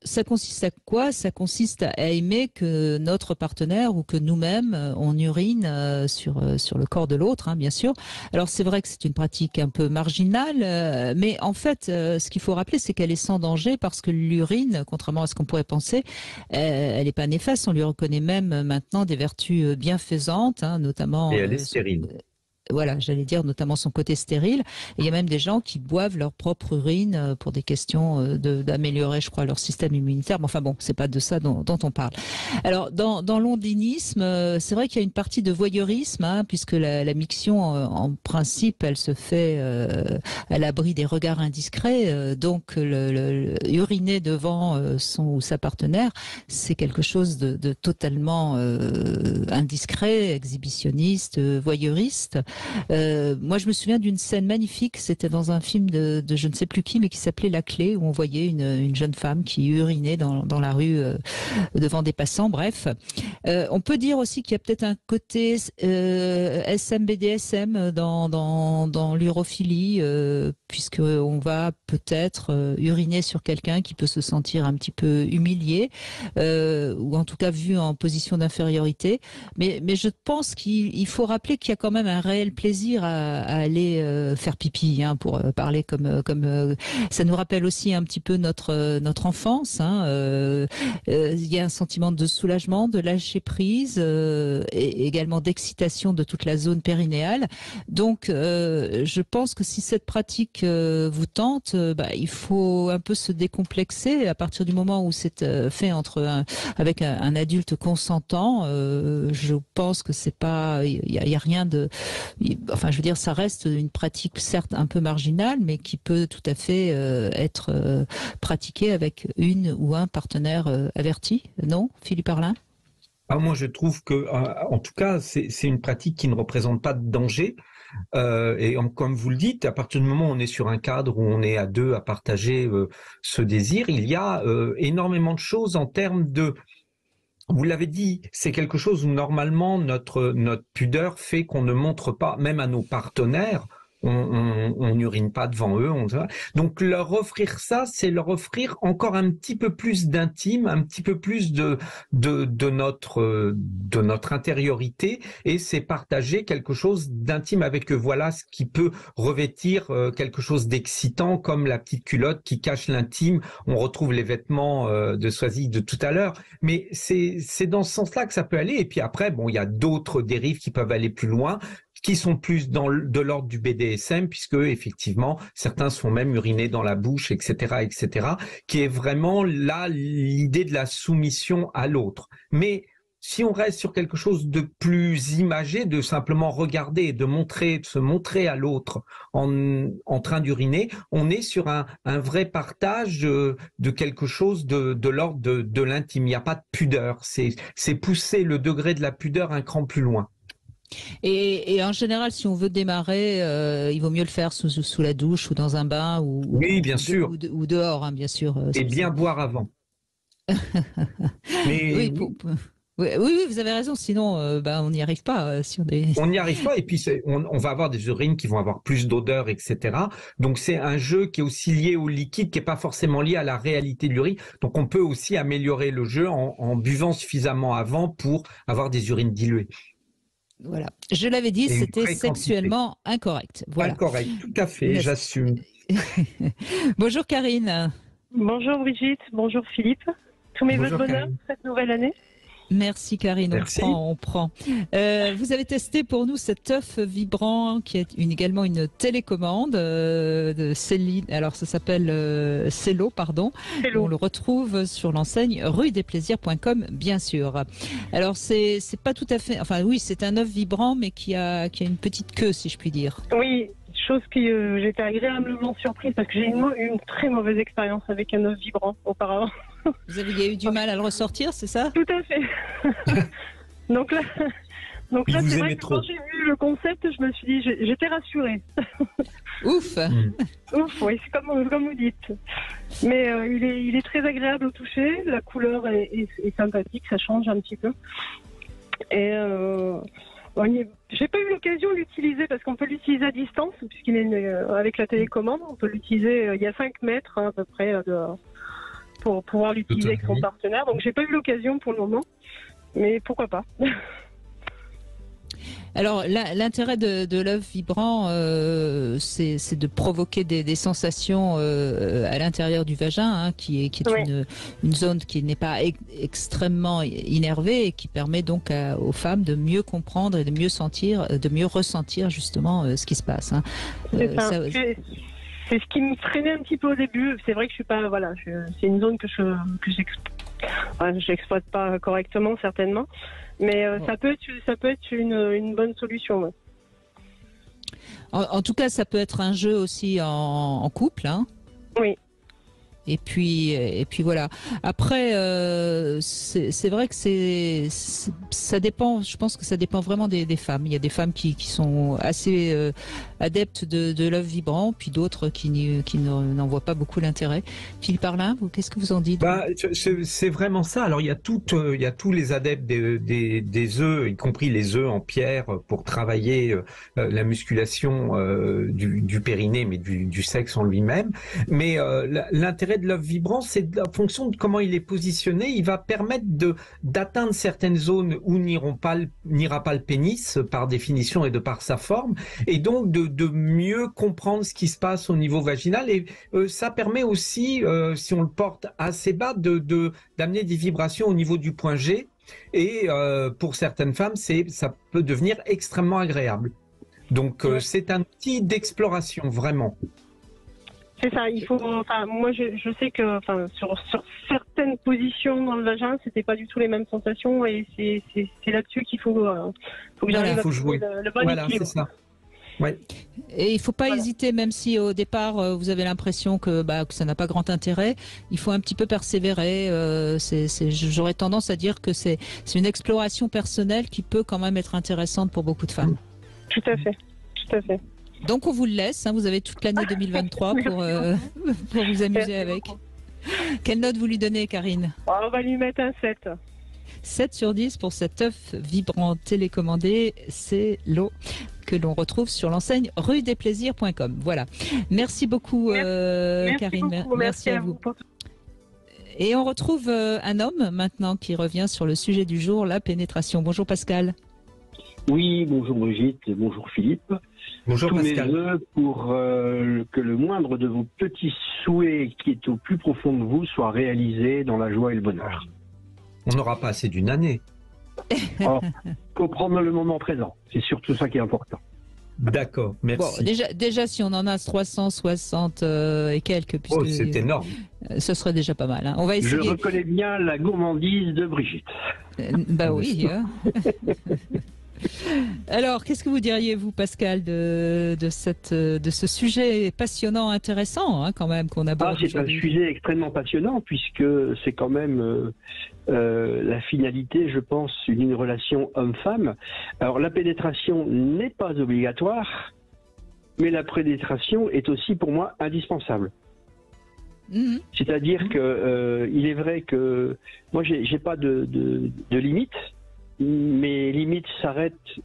A: ça consiste à quoi? Ça consiste à aimer que notre partenaire ou que nous-mêmes, on urine sur le corps de l'autre, hein, bien sûr. Alors, c'est vrai que c'est une pratique un peu marginale, mais en fait, ce qu'il faut rappeler, c'est qu'elle est sans danger parce que l'urine, contrairement à ce qu'on pourrait penser, elle n'est pas néfaste. On lui reconnaît même maintenant des vertus bienfaisantes, hein, notamment.
B: Et elle est stérile.
A: Voilà, j'allais dire notamment son côté stérile. Et il y a même des gens qui boivent leur propre urine pour des questions d'améliorer, je crois, leur système immunitaire. Mais enfin bon, c'est pas de ça dont on parle. Alors, dans l'ondinisme, c'est vrai qu'il y a une partie de voyeurisme, hein, puisque la miction, en principe, elle se fait à l'abri des regards indiscrets. Donc, uriner devant son ou sa partenaire, c'est quelque chose de totalement indiscret, exhibitionniste, voyeuriste. Moi, je me souviens d'une scène magnifique. C'était dans un film de je ne sais plus qui, mais qui s'appelait La Clé, où on voyait une jeune femme qui urinait dans la rue devant des passants. Bref, on peut dire aussi qu'il y a peut-être un côté SM-BDSM dans l'urophilie, puisque on va peut-être uriner sur quelqu'un qui peut se sentir un petit peu humilié, ou en tout cas vu en position d'infériorité. Mais je pense qu'il faut rappeler qu'il y a quand même un réel plaisir à aller faire pipi, hein, pour parler comme ça nous rappelle aussi un petit peu notre enfance, hein. Il y a un sentiment de soulagement, de lâcher prise, et également d'excitation de toute la zone périnéale. Donc je pense que si cette pratique vous tente, il faut un peu se décomplexer à partir du moment où c'est fait avec un adulte consentant. Je pense que c'est pas, il y a rien de, enfin, je veux dire, ça reste une pratique certes un peu marginale, mais qui peut tout à fait être pratiquée avec une ou un partenaire averti. Non, Philippe Arlin?
B: Moi, je trouve que, en tout cas, c'est une pratique qui ne représente pas de danger. Comme vous le dites, à partir du moment où on est sur un cadre où on est à deux à partager ce désir, il y a énormément de choses en termes de... Vous l'avez dit, c'est quelque chose où normalement notre pudeur fait qu'on ne montre pas, même à nos partenaires, on n'urine pas devant eux. Donc leur offrir ça, c'est leur offrir encore un petit peu plus d'intime, un petit peu plus de notre intériorité, et c'est partager quelque chose d'intime avec eux. Voilà ce qui peut revêtir quelque chose d'excitant, comme la petite culotte qui cache l'intime. On retrouve les vêtements de Soisy de tout à l'heure, mais c'est dans ce sens-là que ça peut aller. Et puis après, bon, il y a d'autres dérives qui peuvent aller plus loin, qui sont plus de l'ordre du BDSM, puisque effectivement certains se font même uriner dans la bouche, etc., qui est vraiment là l'idée de la soumission à l'autre. Mais si on reste sur quelque chose de plus imagé, de simplement regarder, de se montrer à l'autre en train d'uriner, on est sur un vrai partage de quelque chose de l'ordre de l'intime. Il n'y a pas de pudeur. C'est pousser le degré de la pudeur un cran plus loin.
A: Et en général, si on veut démarrer, il vaut mieux le faire sous la douche ou dans un bain
B: oui, bien sûr.
A: Ou dehors, hein, bien sûr.
B: Et bien boire avant.
A: Mais oui, vous avez raison. Sinon, on n'y arrive pas.
B: On n'y arrive pas. Et puis, on va avoir des urines qui vont avoir plus d'odeur, etc. Donc, c'est un jeu qui est aussi lié au liquide, qui n'est pas forcément lié à la réalité de l'urine. Donc, on peut aussi améliorer le jeu en buvant suffisamment avant pour avoir des urines diluées.
A: Voilà, je l'avais dit, c'était sexuellement incorrect. Voilà.
B: Incorrect, tout à fait, j'assume.
A: Bonjour Karine.
I: Bonjour Brigitte, bonjour Philippe. Tous mes vœux de bonheur pour cette nouvelle année.
A: Merci Karine,
B: Merci.
A: on prend. Vous avez testé pour nous cet œuf vibrant qui est également une télécommande de Céline. Alors ça s'appelle Cello, pardon.
I: Hello.
A: On le retrouve sur l'enseigne ruedesplaisirs.com, bien sûr. Alors c'est pas tout à fait. Enfin oui, c'est un œuf vibrant, mais qui a une petite queue, si je puis dire.
I: Oui, chose que j'étais agréablement surprise parce que j'ai eu une très mauvaise expérience avec un œuf vibrant auparavant.
A: Vous avez eu du mal à le ressortir, c'est ça?
I: Tout à fait. Donc là,
B: vous
I: c'est
B: aimez
I: vrai que
B: trop.
I: quand j'ai vu le concept, je me suis dit, j'étais rassurée.
A: Ouf.
I: Ouf, oui, c'est comme vous dites. Mais il est très agréable au toucher, la couleur est sympathique, ça change un petit peu. Et j'ai pas eu l'occasion de l'utiliser parce qu'on peut l'utiliser à distance, puisqu'il est avec la télécommande, on peut l'utiliser, il y a 5 mètres à peu près pour pouvoir l'utiliser avec son partenaire. Donc j'ai pas eu l'occasion pour le moment, mais pourquoi pas.
A: Alors l'intérêt de l'œuf vibrant, c'est de provoquer des sensations à l'intérieur du vagin, hein, qui est
I: Oui.
A: une zone qui n'est pas extrêmement innervée et qui permet donc aux femmes de mieux comprendre et de mieux sentir, de mieux ressentir justement ce qui se passe. Hein.
I: C'est ça. C'est ce qui me freinait un petit peu au début. C'est vrai que je suis pas, voilà, c'est une zone que j'exploite pas correctement certainement, mais ça peut être une bonne solution. Ouais.
A: En tout cas, ça peut être un jeu aussi en couple. Hein.
I: Oui.
A: Et puis voilà. Après, c'est vrai que ça dépend. Je pense que ça dépend vraiment des femmes. Il y a des femmes qui sont assez adeptes de l'œuf vibrant, puis d'autres qui n'en voient pas beaucoup l'intérêt. Philippe Arlin, qu'est-ce que vous en dites?
B: C'est vraiment ça. Alors il y a tous les adeptes des œufs, y compris les œufs en pierre, pour travailler la musculation du périnée, mais du sexe en lui-même. Mais l'intérêt de l'œuf vibrant, c'est en fonction de comment il est positionné, il va permettre d'atteindre certaines zones où n'ira pas le pénis par définition et de par sa forme, et donc de mieux comprendre ce qui se passe au niveau vaginal. Et ça permet aussi, si on le porte assez bas, d'amener des vibrations au niveau du point G. Et pour certaines femmes, ça peut devenir extrêmement agréable. Donc c'est un outil d'exploration, vraiment.
I: C'est ça, il faut. Enfin, moi, je sais que, enfin, sur certaines positions dans le vagin, c'était pas du tout les mêmes sensations, et c'est là-dessus qu'il faut que j'arrive à trouver le bon équilibre.
B: C'est ça. Ouais.
A: Et il faut pas hésiter, même si au départ vous avez l'impression que ça n'a pas grand intérêt. Il faut un petit peu persévérer. J'aurais tendance à dire que c'est une exploration personnelle qui peut quand même être intéressante pour beaucoup de femmes.
I: Tout à fait, tout à fait.
A: Donc on vous le laisse, hein, vous avez toute l'année 2023 pour vous amuser avec. Quelle note vous lui donnez, Karine?
I: On va lui mettre un 7.
A: 7 sur 10 pour cet œuf vibrant télécommandé, c'est l'eau que l'on retrouve sur l'enseigne ruedesplaisirs.com. Voilà. Merci beaucoup, Karine. Merci à vous. Et on retrouve un homme maintenant qui revient sur le sujet du jour, la pénétration. Bonjour Pascal.
J: Oui, bonjour Brigitte, bonjour Philippe.
B: Bonjour
J: Tous
B: Pascal.
J: mes vœux pour que le moindre de vos petits souhaits qui est au plus profond de vous soit réalisé dans la joie et le bonheur.
B: On n'aura pas assez d'une année.
J: Comprendre le moment présent, c'est surtout ça qui est important.
B: D'accord, merci.
A: Bon, déjà si on en a 360 et quelques, puisque
B: c'est énorme.
A: Ce serait déjà pas mal. Hein. On va essayer.
J: Je reconnais bien la gourmandise de Brigitte.
A: Bah oui. Hein. Alors, qu'est-ce que vous diriez, vous, Pascal, de ce sujet passionnant, intéressant, hein, quand même, qu'on aborde
J: C'est un sujet extrêmement passionnant, puisque c'est quand même la finalité, je pense, d'une relation homme-femme. Alors, la pénétration n'est pas obligatoire, mais la pénétration est aussi, pour moi, indispensable. C'est-à-dire que il est vrai que moi, j'ai pas de limite. Mes limites s'arrêtent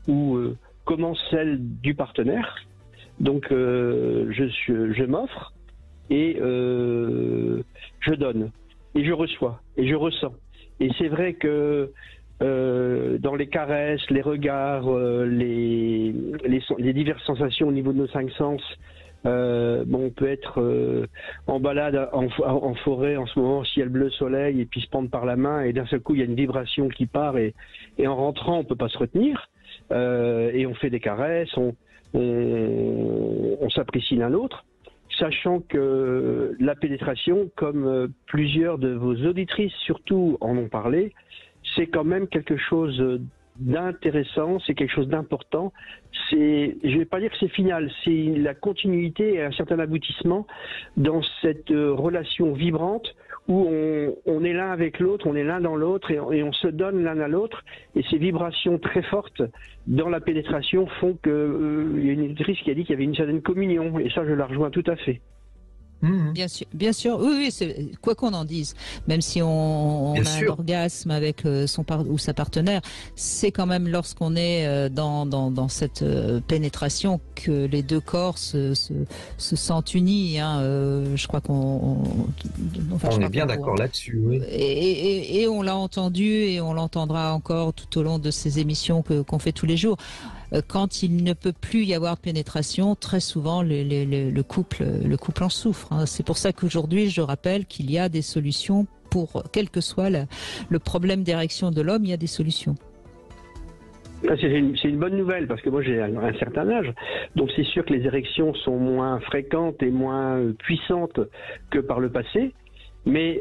J: où commence celle du partenaire. Donc je m'offre et je donne et je reçois et je ressens. Et c'est vrai que dans les caresses, les regards, les diverses sensations au niveau de nos 5 sens, On peut être en balade en forêt en ce moment, ciel bleu, soleil, et puis se prendre par la main, et d'un seul coup, il y a une vibration qui part, et en rentrant, on peut pas se retenir, et on fait des caresses, on s'apprécie l'un l'autre, sachant que la pénétration, comme plusieurs de vos auditrices surtout en ont parlé, c'est quand même quelque chose d'intéressant, c'est quelque chose d'important. Je vais pas dire que c'est final, c'est la continuité et un certain aboutissement dans cette relation vibrante où on est l'un avec l'autre, on est l'un dans l'autre et on se donne l'un à l'autre. Et ces vibrations très fortes dans la pénétration font que il y a une auditrice qui a dit qu'il y avait une certaine communion, et ça je la rejoins tout à fait.
A: Bien sûr, oui, quoi qu'on en dise, même si on a un orgasme avec ou sa partenaire, c'est quand même lorsqu'on est dans cette pénétration que les deux corps se sentent unis. Je crois qu'on
B: est bien d'accord là-dessus. Oui.
A: Et on l'a entendu et on l'entendra encore tout au long de ces émissions qu'on fait tous les jours. Quand il ne peut plus y avoir de pénétration, très souvent le couple en souffre. C'est pour ça qu'aujourd'hui, je rappelle qu'il y a des solutions pour quel que soit le problème d'érection de l'homme, il y a des solutions.
J: C'est une bonne nouvelle, parce que moi j'ai un certain âge, donc c'est sûr que les érections sont moins fréquentes et moins puissantes que par le passé, mais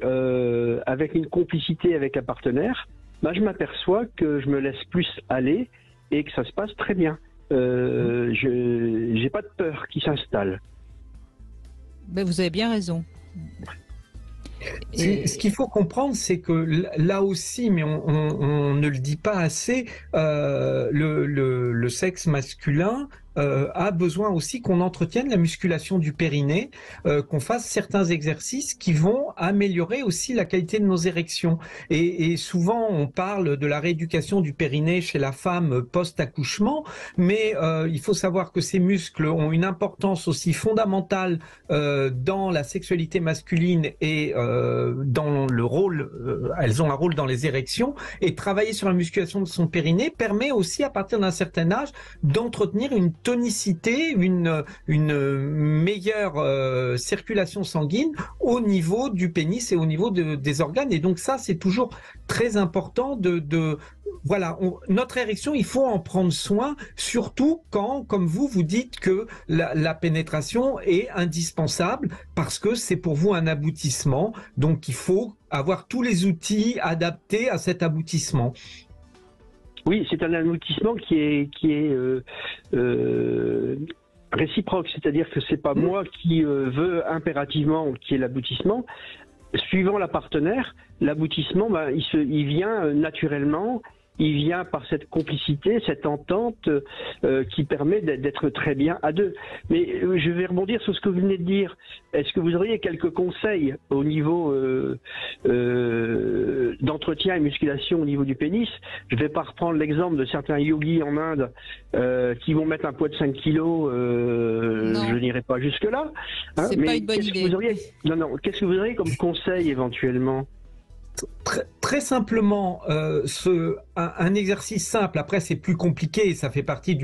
J: avec une complicité avec un partenaire, je m'aperçois que je me laisse plus aller et que ça se passe très bien. J'ai pas de peur qui s'installe.
A: Vous avez bien raison.
B: Ce qu'il faut comprendre, c'est que là aussi, mais on ne le dit pas assez, le sexe masculin a besoin aussi qu'on entretienne la musculation du périnée, qu'on fasse certains exercices qui vont améliorer aussi la qualité de nos érections. Et souvent, on parle de la rééducation du périnée chez la femme post-accouchement, mais il faut savoir que ces muscles ont une importance aussi fondamentale dans la sexualité masculine et dans le rôle, elles ont un rôle dans les érections, et travailler sur la musculation de son périnée permet aussi, à partir d'un certain âge, d'entretenir une tonicité, une meilleure circulation sanguine au niveau du pénis et au niveau des organes. Et donc ça, c'est toujours très important voilà, notre érection, il faut en prendre soin, surtout quand, comme vous dites que la pénétration est indispensable parce que c'est pour vous un aboutissement. Donc il faut avoir tous les outils adaptés à cet aboutissement.
J: Oui, c'est un aboutissement qui est réciproque, c'est-à-dire que c'est pas moi qui veux impérativement qu'il y ait l'aboutissement. Suivant la partenaire, l'aboutissement, il vient naturellement. Il vient par cette complicité, cette entente qui permet d'être très bien à deux. Mais je vais rebondir sur ce que vous venez de dire. Est-ce que vous auriez quelques conseils au niveau d'entretien et musculation au niveau du pénis? Je ne vais pas reprendre l'exemple de certains yogis en Inde qui vont mettre un poids de 5 kilos. Je n'irai pas jusque-là.
A: C'est pas une bonne idée.
J: Qu'est-ce que vous auriez comme conseil éventuellement?
B: Très simplement, un exercice simple, après c'est plus compliqué, ça fait partie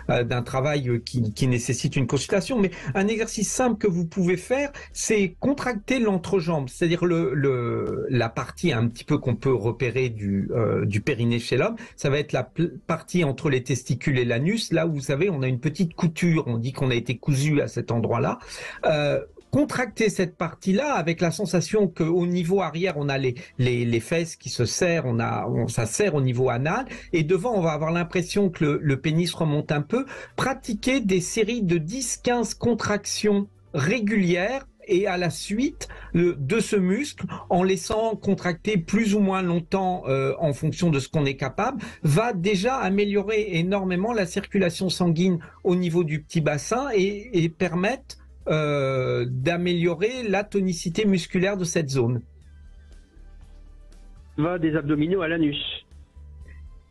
B: d'un travail qui nécessite une consultation, mais un exercice simple que vous pouvez faire, c'est contracter l'entrejambe, c'est-à-dire la partie un petit peu qu'on peut repérer du périnée chez l'homme, ça va être la partie entre les testicules et l'anus, là où vous savez on a une petite couture, on dit qu'on a été cousu à cet endroit-là. Contracter cette partie-là avec la sensation qu'au niveau arrière, on a les fesses qui se serrent, ça serre au niveau anal, et devant, on va avoir l'impression que le pénis remonte un peu. Pratiquer des séries de 10-15 contractions régulières et à la suite de ce muscle, en laissant contracter plus ou moins longtemps en fonction de ce qu'on est capable, va déjà améliorer énormément la circulation sanguine au niveau du petit bassin et permettre d'améliorer la tonicité musculaire de cette zone.
J: Va des abdominaux à l'anus.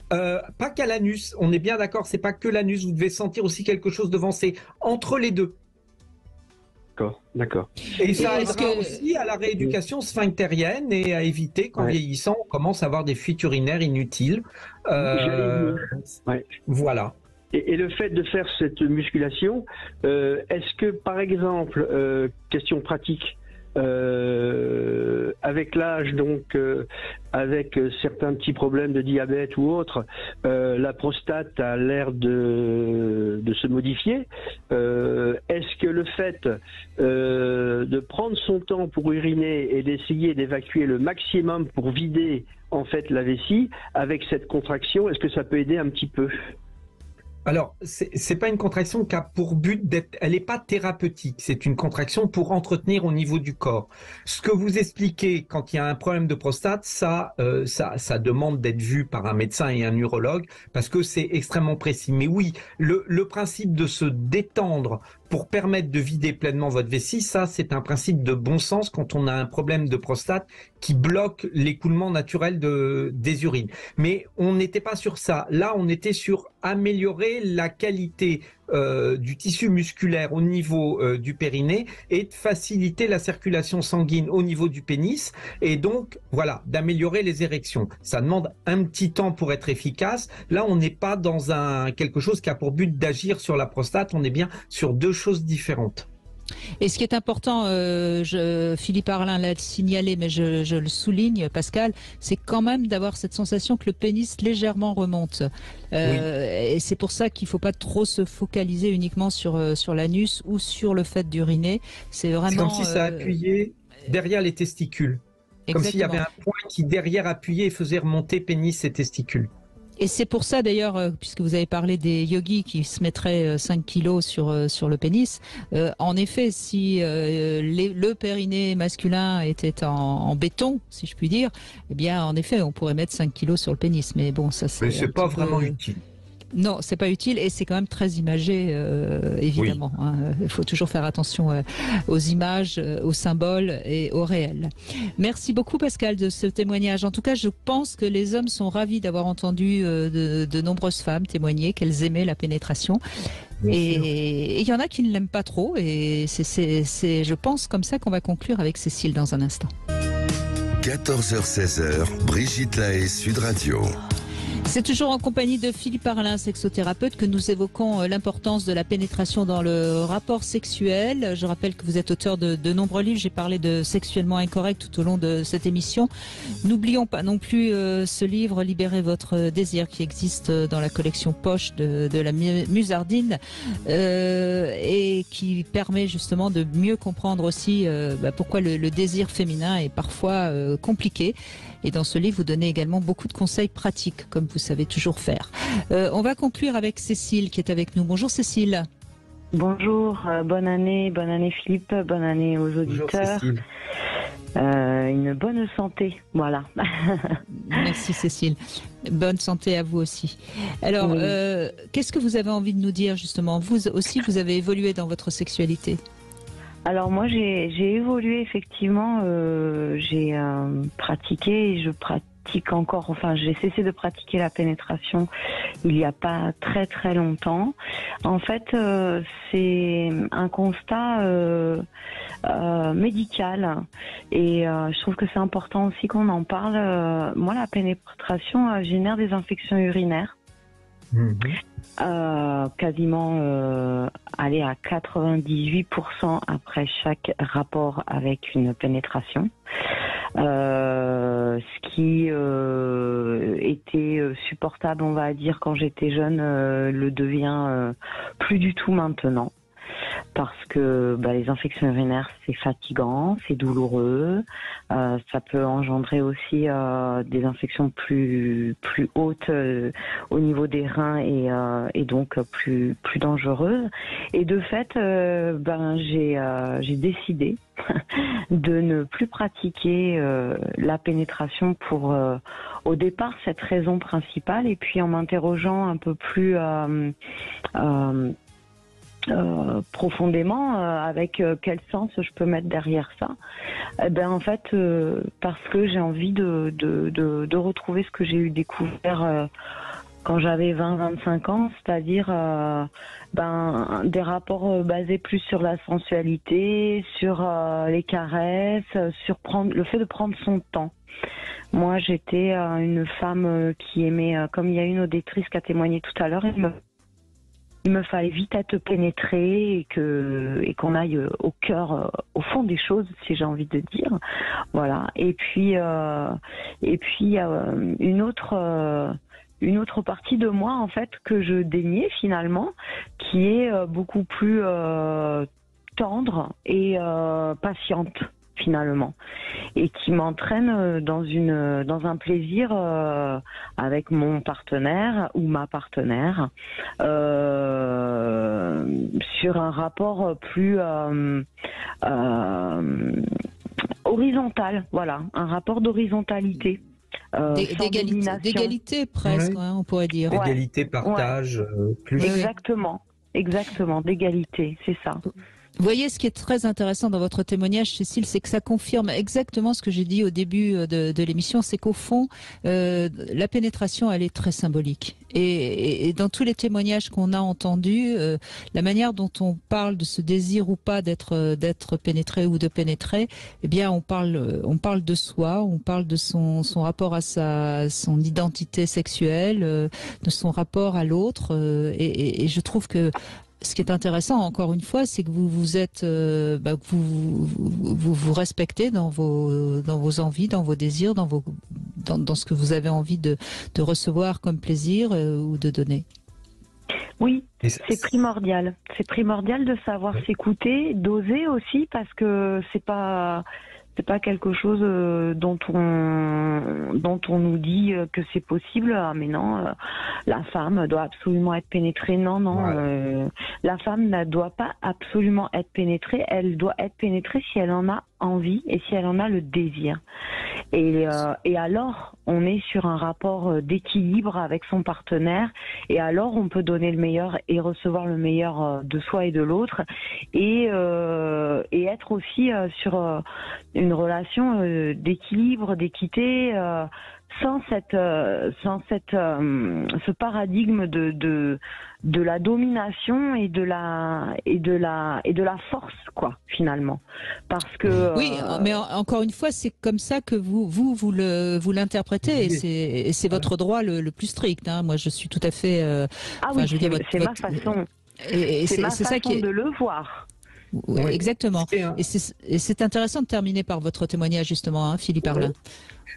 B: Pas qu'à l'anus, on est bien d'accord, c'est pas que l'anus, vous devez sentir aussi quelque chose devant, c'est entre les deux.
J: D'accord.
B: Et ça aidera aussi à la rééducation sphinctérienne et à éviter qu'en vieillissant, on commence à avoir des fuites urinaires inutiles. Voilà.
J: Et le fait de faire cette musculation, est-ce que, par exemple, question pratique, avec l'âge, donc avec certains petits problèmes de diabète ou autres, la prostate a l'air de se modifier. Est-ce que le fait de prendre son temps pour uriner et d'essayer d'évacuer le maximum pour vider en fait la vessie, avec cette contraction, est-ce que ça peut aider un petit peu ?
B: Alors, c'est pas une contraction qui a pour but d'être, elle n'est pas thérapeutique, c'est une contraction pour entretenir au niveau du corps. Ce que vous expliquez quand il y a un problème de prostate, ça demande d'être vu par un médecin et un urologue parce que c'est extrêmement précis. Mais oui, le principe de se détendre pour permettre de vider pleinement votre vessie, ça c'est un principe de bon sens quand on a un problème de prostate qui bloque l'écoulement naturel des urines. Mais on n'était pas sur ça. Là, on était sur améliorer la qualité du tissu musculaire au niveau du périnée et de faciliter la circulation sanguine au niveau du pénis et donc voilà, d'améliorer les érections. Ça demande un petit temps pour être efficace. Là, on n'est pas dans quelque chose qui a pour but d'agir sur la prostate, on est bien sur deux choses différentes.
A: Et ce qui est important, Philippe Arlin l'a signalé, mais je le souligne, Pascal, c'est quand même d'avoir cette sensation que le pénis légèrement remonte. Oui. Et c'est pour ça qu'il ne faut pas trop se focaliser uniquement sur l'anus ou sur le fait d'uriner. C'est vraiment.
B: C'est comme si ça appuyait derrière les testicules. Exactement. Comme s'il y avait un point qui derrière appuyait et faisait remonter pénis et testicules.
A: Et c'est pour ça d'ailleurs, puisque vous avez parlé des yogis qui se mettraient 5 kilos sur le pénis, en effet, si le périnée masculin était en béton, si je puis dire, eh bien en effet, on pourrait mettre 5 kilos sur le pénis. Mais bon, ça c'est...
B: Mais c'est pas vraiment utile.
A: Non, c'est pas utile et c'est quand même très imagé, évidemment. Oui. Hein. Il faut toujours faire attention aux images, aux symboles et au réel. Merci beaucoup Pascal de ce témoignage. En tout cas, je pense que les hommes sont ravis d'avoir entendu de nombreuses femmes témoigner qu'elles aimaient la pénétration. Et il y en a qui ne l'aiment pas trop et c'est, je pense, comme ça qu'on va conclure avec Cécile dans un instant.
C: 14h-16h, Brigitte Lahaie, Sud Radio.
A: C'est toujours en compagnie de Philippe Arlin, sexothérapeute, que nous évoquons l'importance de la pénétration dans le rapport sexuel. Je rappelle que vous êtes auteur de nombreux livres. J'ai parlé de Sexuellement incorrect tout au long de cette émission. N'oublions pas non plus ce livre, Libérez votre désir, qui existe dans la collection Poche de la Musardine et qui permet justement de mieux comprendre aussi pourquoi le désir féminin est parfois compliqué. Et dans ce livre, vous donnez également beaucoup de conseils pratiques, comme vous savez toujours faire. On va conclure avec Cécile qui est avec nous. Bonjour Cécile.
G: Bonjour, bonne année Philippe, bonne année aux auditeurs.
B: Bonjour Cécile.
G: Une bonne santé, voilà.
A: Merci Cécile. Bonne santé à vous aussi. Alors, oui. Qu'est-ce que vous avez envie de nous dire justement ? Vous aussi, vous avez évolué dans votre sexualité.
G: Alors moi j'ai évolué effectivement, j'ai pratiqué et je pratique encore, enfin j'ai cessé de pratiquer la pénétration il n'y a pas très très longtemps. En fait c'est un constat médical et je trouve que c'est important aussi qu'on en parle. Moi la pénétration génère des infections urinaires. Quasiment aller à 98% après chaque rapport avec une pénétration. Ce qui était supportable, on va dire, quand j'étais jeune, le devient plus du tout maintenant. Parce que les infections urinaires, c'est fatigant, c'est douloureux. Ça peut engendrer aussi des infections plus hautes au niveau des reins et donc plus dangereuses. Et de fait, j'ai décidé de ne plus pratiquer la pénétration pour au départ cette raison principale. Et puis en m'interrogeant un peu plus profondément avec quel sens je peux mettre derrière ça, en fait parce que j'ai envie de retrouver ce que j'ai eu découvert quand j'avais 20-25 ans, c'est-à-dire des rapports basés plus sur la sensualité, sur les caresses, sur le fait de prendre son temps. Moi j'étais une femme qui aimait, comme il y a une auditrice qui a témoigné tout à l'heure, il me fallait vite être pénétrée et qu'on aille au cœur, au fond des choses, si j'ai envie de dire. Voilà. Et puis il y a une autre partie de moi, en fait, que je déniais finalement, qui est beaucoup plus tendre et patiente, finalement, et qui m'entraîne dans un plaisir avec mon partenaire ou ma partenaire, sur un rapport plus horizontal, voilà, un rapport d'horizontalité.
A: D'égalité presque,
B: Oui.
A: on pourrait dire.
B: Égalité, partage, plus.
G: Exactement, d'égalité, c'est ça.
A: Vous voyez, ce qui est très intéressant dans votre témoignage, Cécile, c'est que ça confirme exactement ce que j'ai dit au début de l'émission, c'est qu'au fond, la pénétration, elle est très symbolique. Et dans tous les témoignages qu'on a entendus, la manière dont on parle de ce désir ou pas d'être pénétré ou de pénétrer, eh bien, on parle de soi, on parle de son rapport à son identité sexuelle, de son rapport à l'autre, et je trouve que ce qui est intéressant, encore une fois, c'est que vous êtes, vous respectez dans vos envies, dans vos désirs, dans ce que vous avez envie de recevoir comme plaisir ou de donner.
G: Oui, c'est primordial. C'est primordial de savoir s'écouter, d'oser aussi, parce que c'est pas quelque chose dont on nous dit que c'est possible. Ah, mais non, la femme doit absolument être pénétrée. Non, la femme ne doit pas absolument être pénétrée. Elle doit être pénétrée si elle en a envie et si elle en a le désir. Et alors, on est sur un rapport d'équilibre avec son partenaire, et alors on peut donner le meilleur et recevoir le meilleur de soi et de l'autre, et être aussi sur une relation d'équilibre, d'équité, sans ce paradigme de la domination et de la force, quoi, finalement, parce que
A: oui, mais encore une fois, c'est comme ça que vous l'interprétez, et c'est votre droit le plus strict, hein. Moi, je suis tout à fait
G: c'est ma façon, c'est ma façon de le voir.
A: Oui, exactement. Et c'est intéressant de terminer par votre témoignage, justement, hein, Philippe Arlin.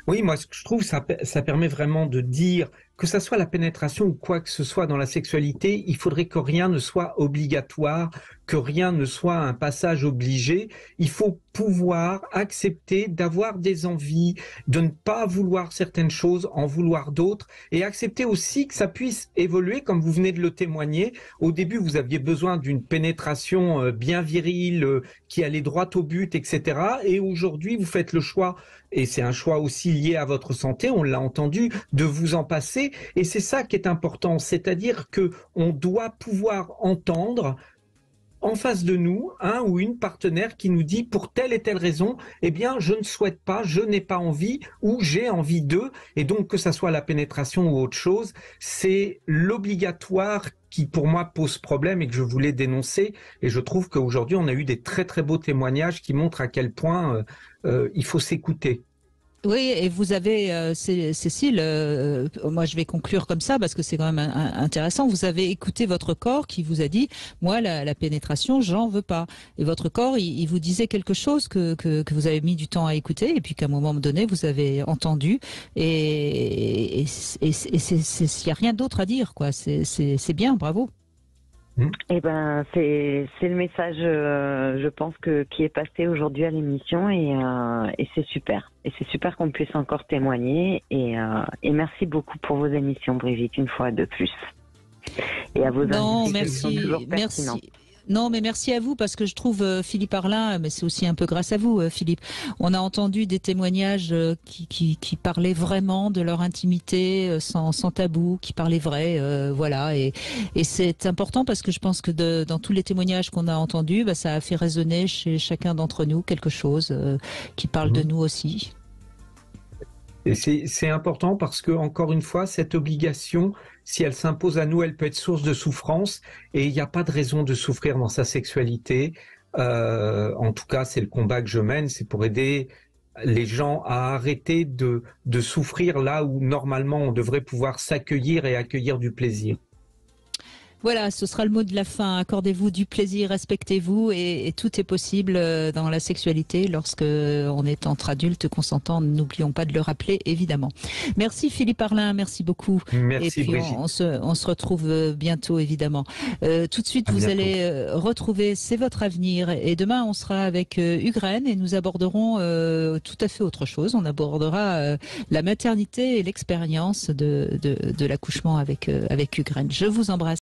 B: Oui, moi, ce que je trouve, ça permet vraiment de dire que ça soit la pénétration ou quoi que ce soit dans la sexualité, il faudrait que rien ne soit obligatoire, que rien ne soit un passage obligé. Il faut pouvoir accepter d'avoir des envies, de ne pas vouloir certaines choses, en vouloir d'autres, et accepter aussi que ça puisse évoluer, comme vous venez de le témoigner. Au début, vous aviez besoin d'une pénétration bien virile, qui allait droit au but, etc. Et aujourd'hui, vous faites le choix, et c'est un choix aussi lié à votre santé, on l'a entendu, de vous en passer. Et c'est ça qui est important, c'est-à-dire que on doit pouvoir entendre en face de nous un ou une partenaire qui nous dit pour telle et telle raison, eh bien je ne souhaite pas, je n'ai pas envie, ou j'ai envie d'eux. Et donc que ça soit la pénétration ou autre chose, c'est l'obligatoire qui pour moi pose problème et que je voulais dénoncer. Et je trouve qu'aujourd'hui on a eu des très très beaux témoignages qui montrent à quel point il faut s'écouter.
A: Oui, et vous avez, Cécile, moi je vais conclure comme ça parce que c'est quand même intéressant, vous avez écouté votre corps qui vous a dit, moi la pénétration, j'en veux pas. Et votre corps, il vous disait quelque chose que vous avez mis du temps à écouter et puis qu'à un moment donné, vous avez entendu et il n'y a rien d'autre à dire, quoi. C'est bien, bravo.
G: Eh ben, c'est le message, je pense qui est passé aujourd'hui à l'émission et c'est super. Et c'est super qu'on puisse encore témoigner et merci beaucoup pour vos émissions, Brigitte, une fois de plus. Et à vos invités qui sont toujours pertinents.
A: Non, mais merci à vous parce que je trouve Philippe Arlin, mais c'est aussi un peu grâce à vous, Philippe. On a entendu des témoignages qui parlaient vraiment de leur intimité, sans tabou, qui parlaient vrai, voilà. Et c'est important parce que je pense que dans tous les témoignages qu'on a entendus, ça a fait résonner chez chacun d'entre nous quelque chose qui parle de nous aussi.
B: Et c'est important parce que, encore une fois, cette obligation, si elle s'impose à nous, elle peut être source de souffrance et il n'y a pas de raison de souffrir dans sa sexualité. En tout cas, c'est le combat que je mène, c'est pour aider les gens à arrêter de souffrir là où normalement on devrait pouvoir s'accueillir et accueillir du plaisir.
A: Voilà, ce sera le mot de la fin. Accordez-vous du plaisir, respectez-vous et tout est possible dans la sexualité lorsque on est entre adultes consentants. N'oublions pas de le rappeler, évidemment. Merci Philippe Arlin, merci beaucoup.
B: Merci
A: et puis
B: Brigitte.
A: on se retrouve bientôt, évidemment. Tout de suite, vous allez retrouver C'est votre avenir. Et demain, on sera avec Ugraine et nous aborderons tout à fait autre chose. On abordera la maternité et l'expérience de l'accouchement avec Ugraine. Je vous embrasse.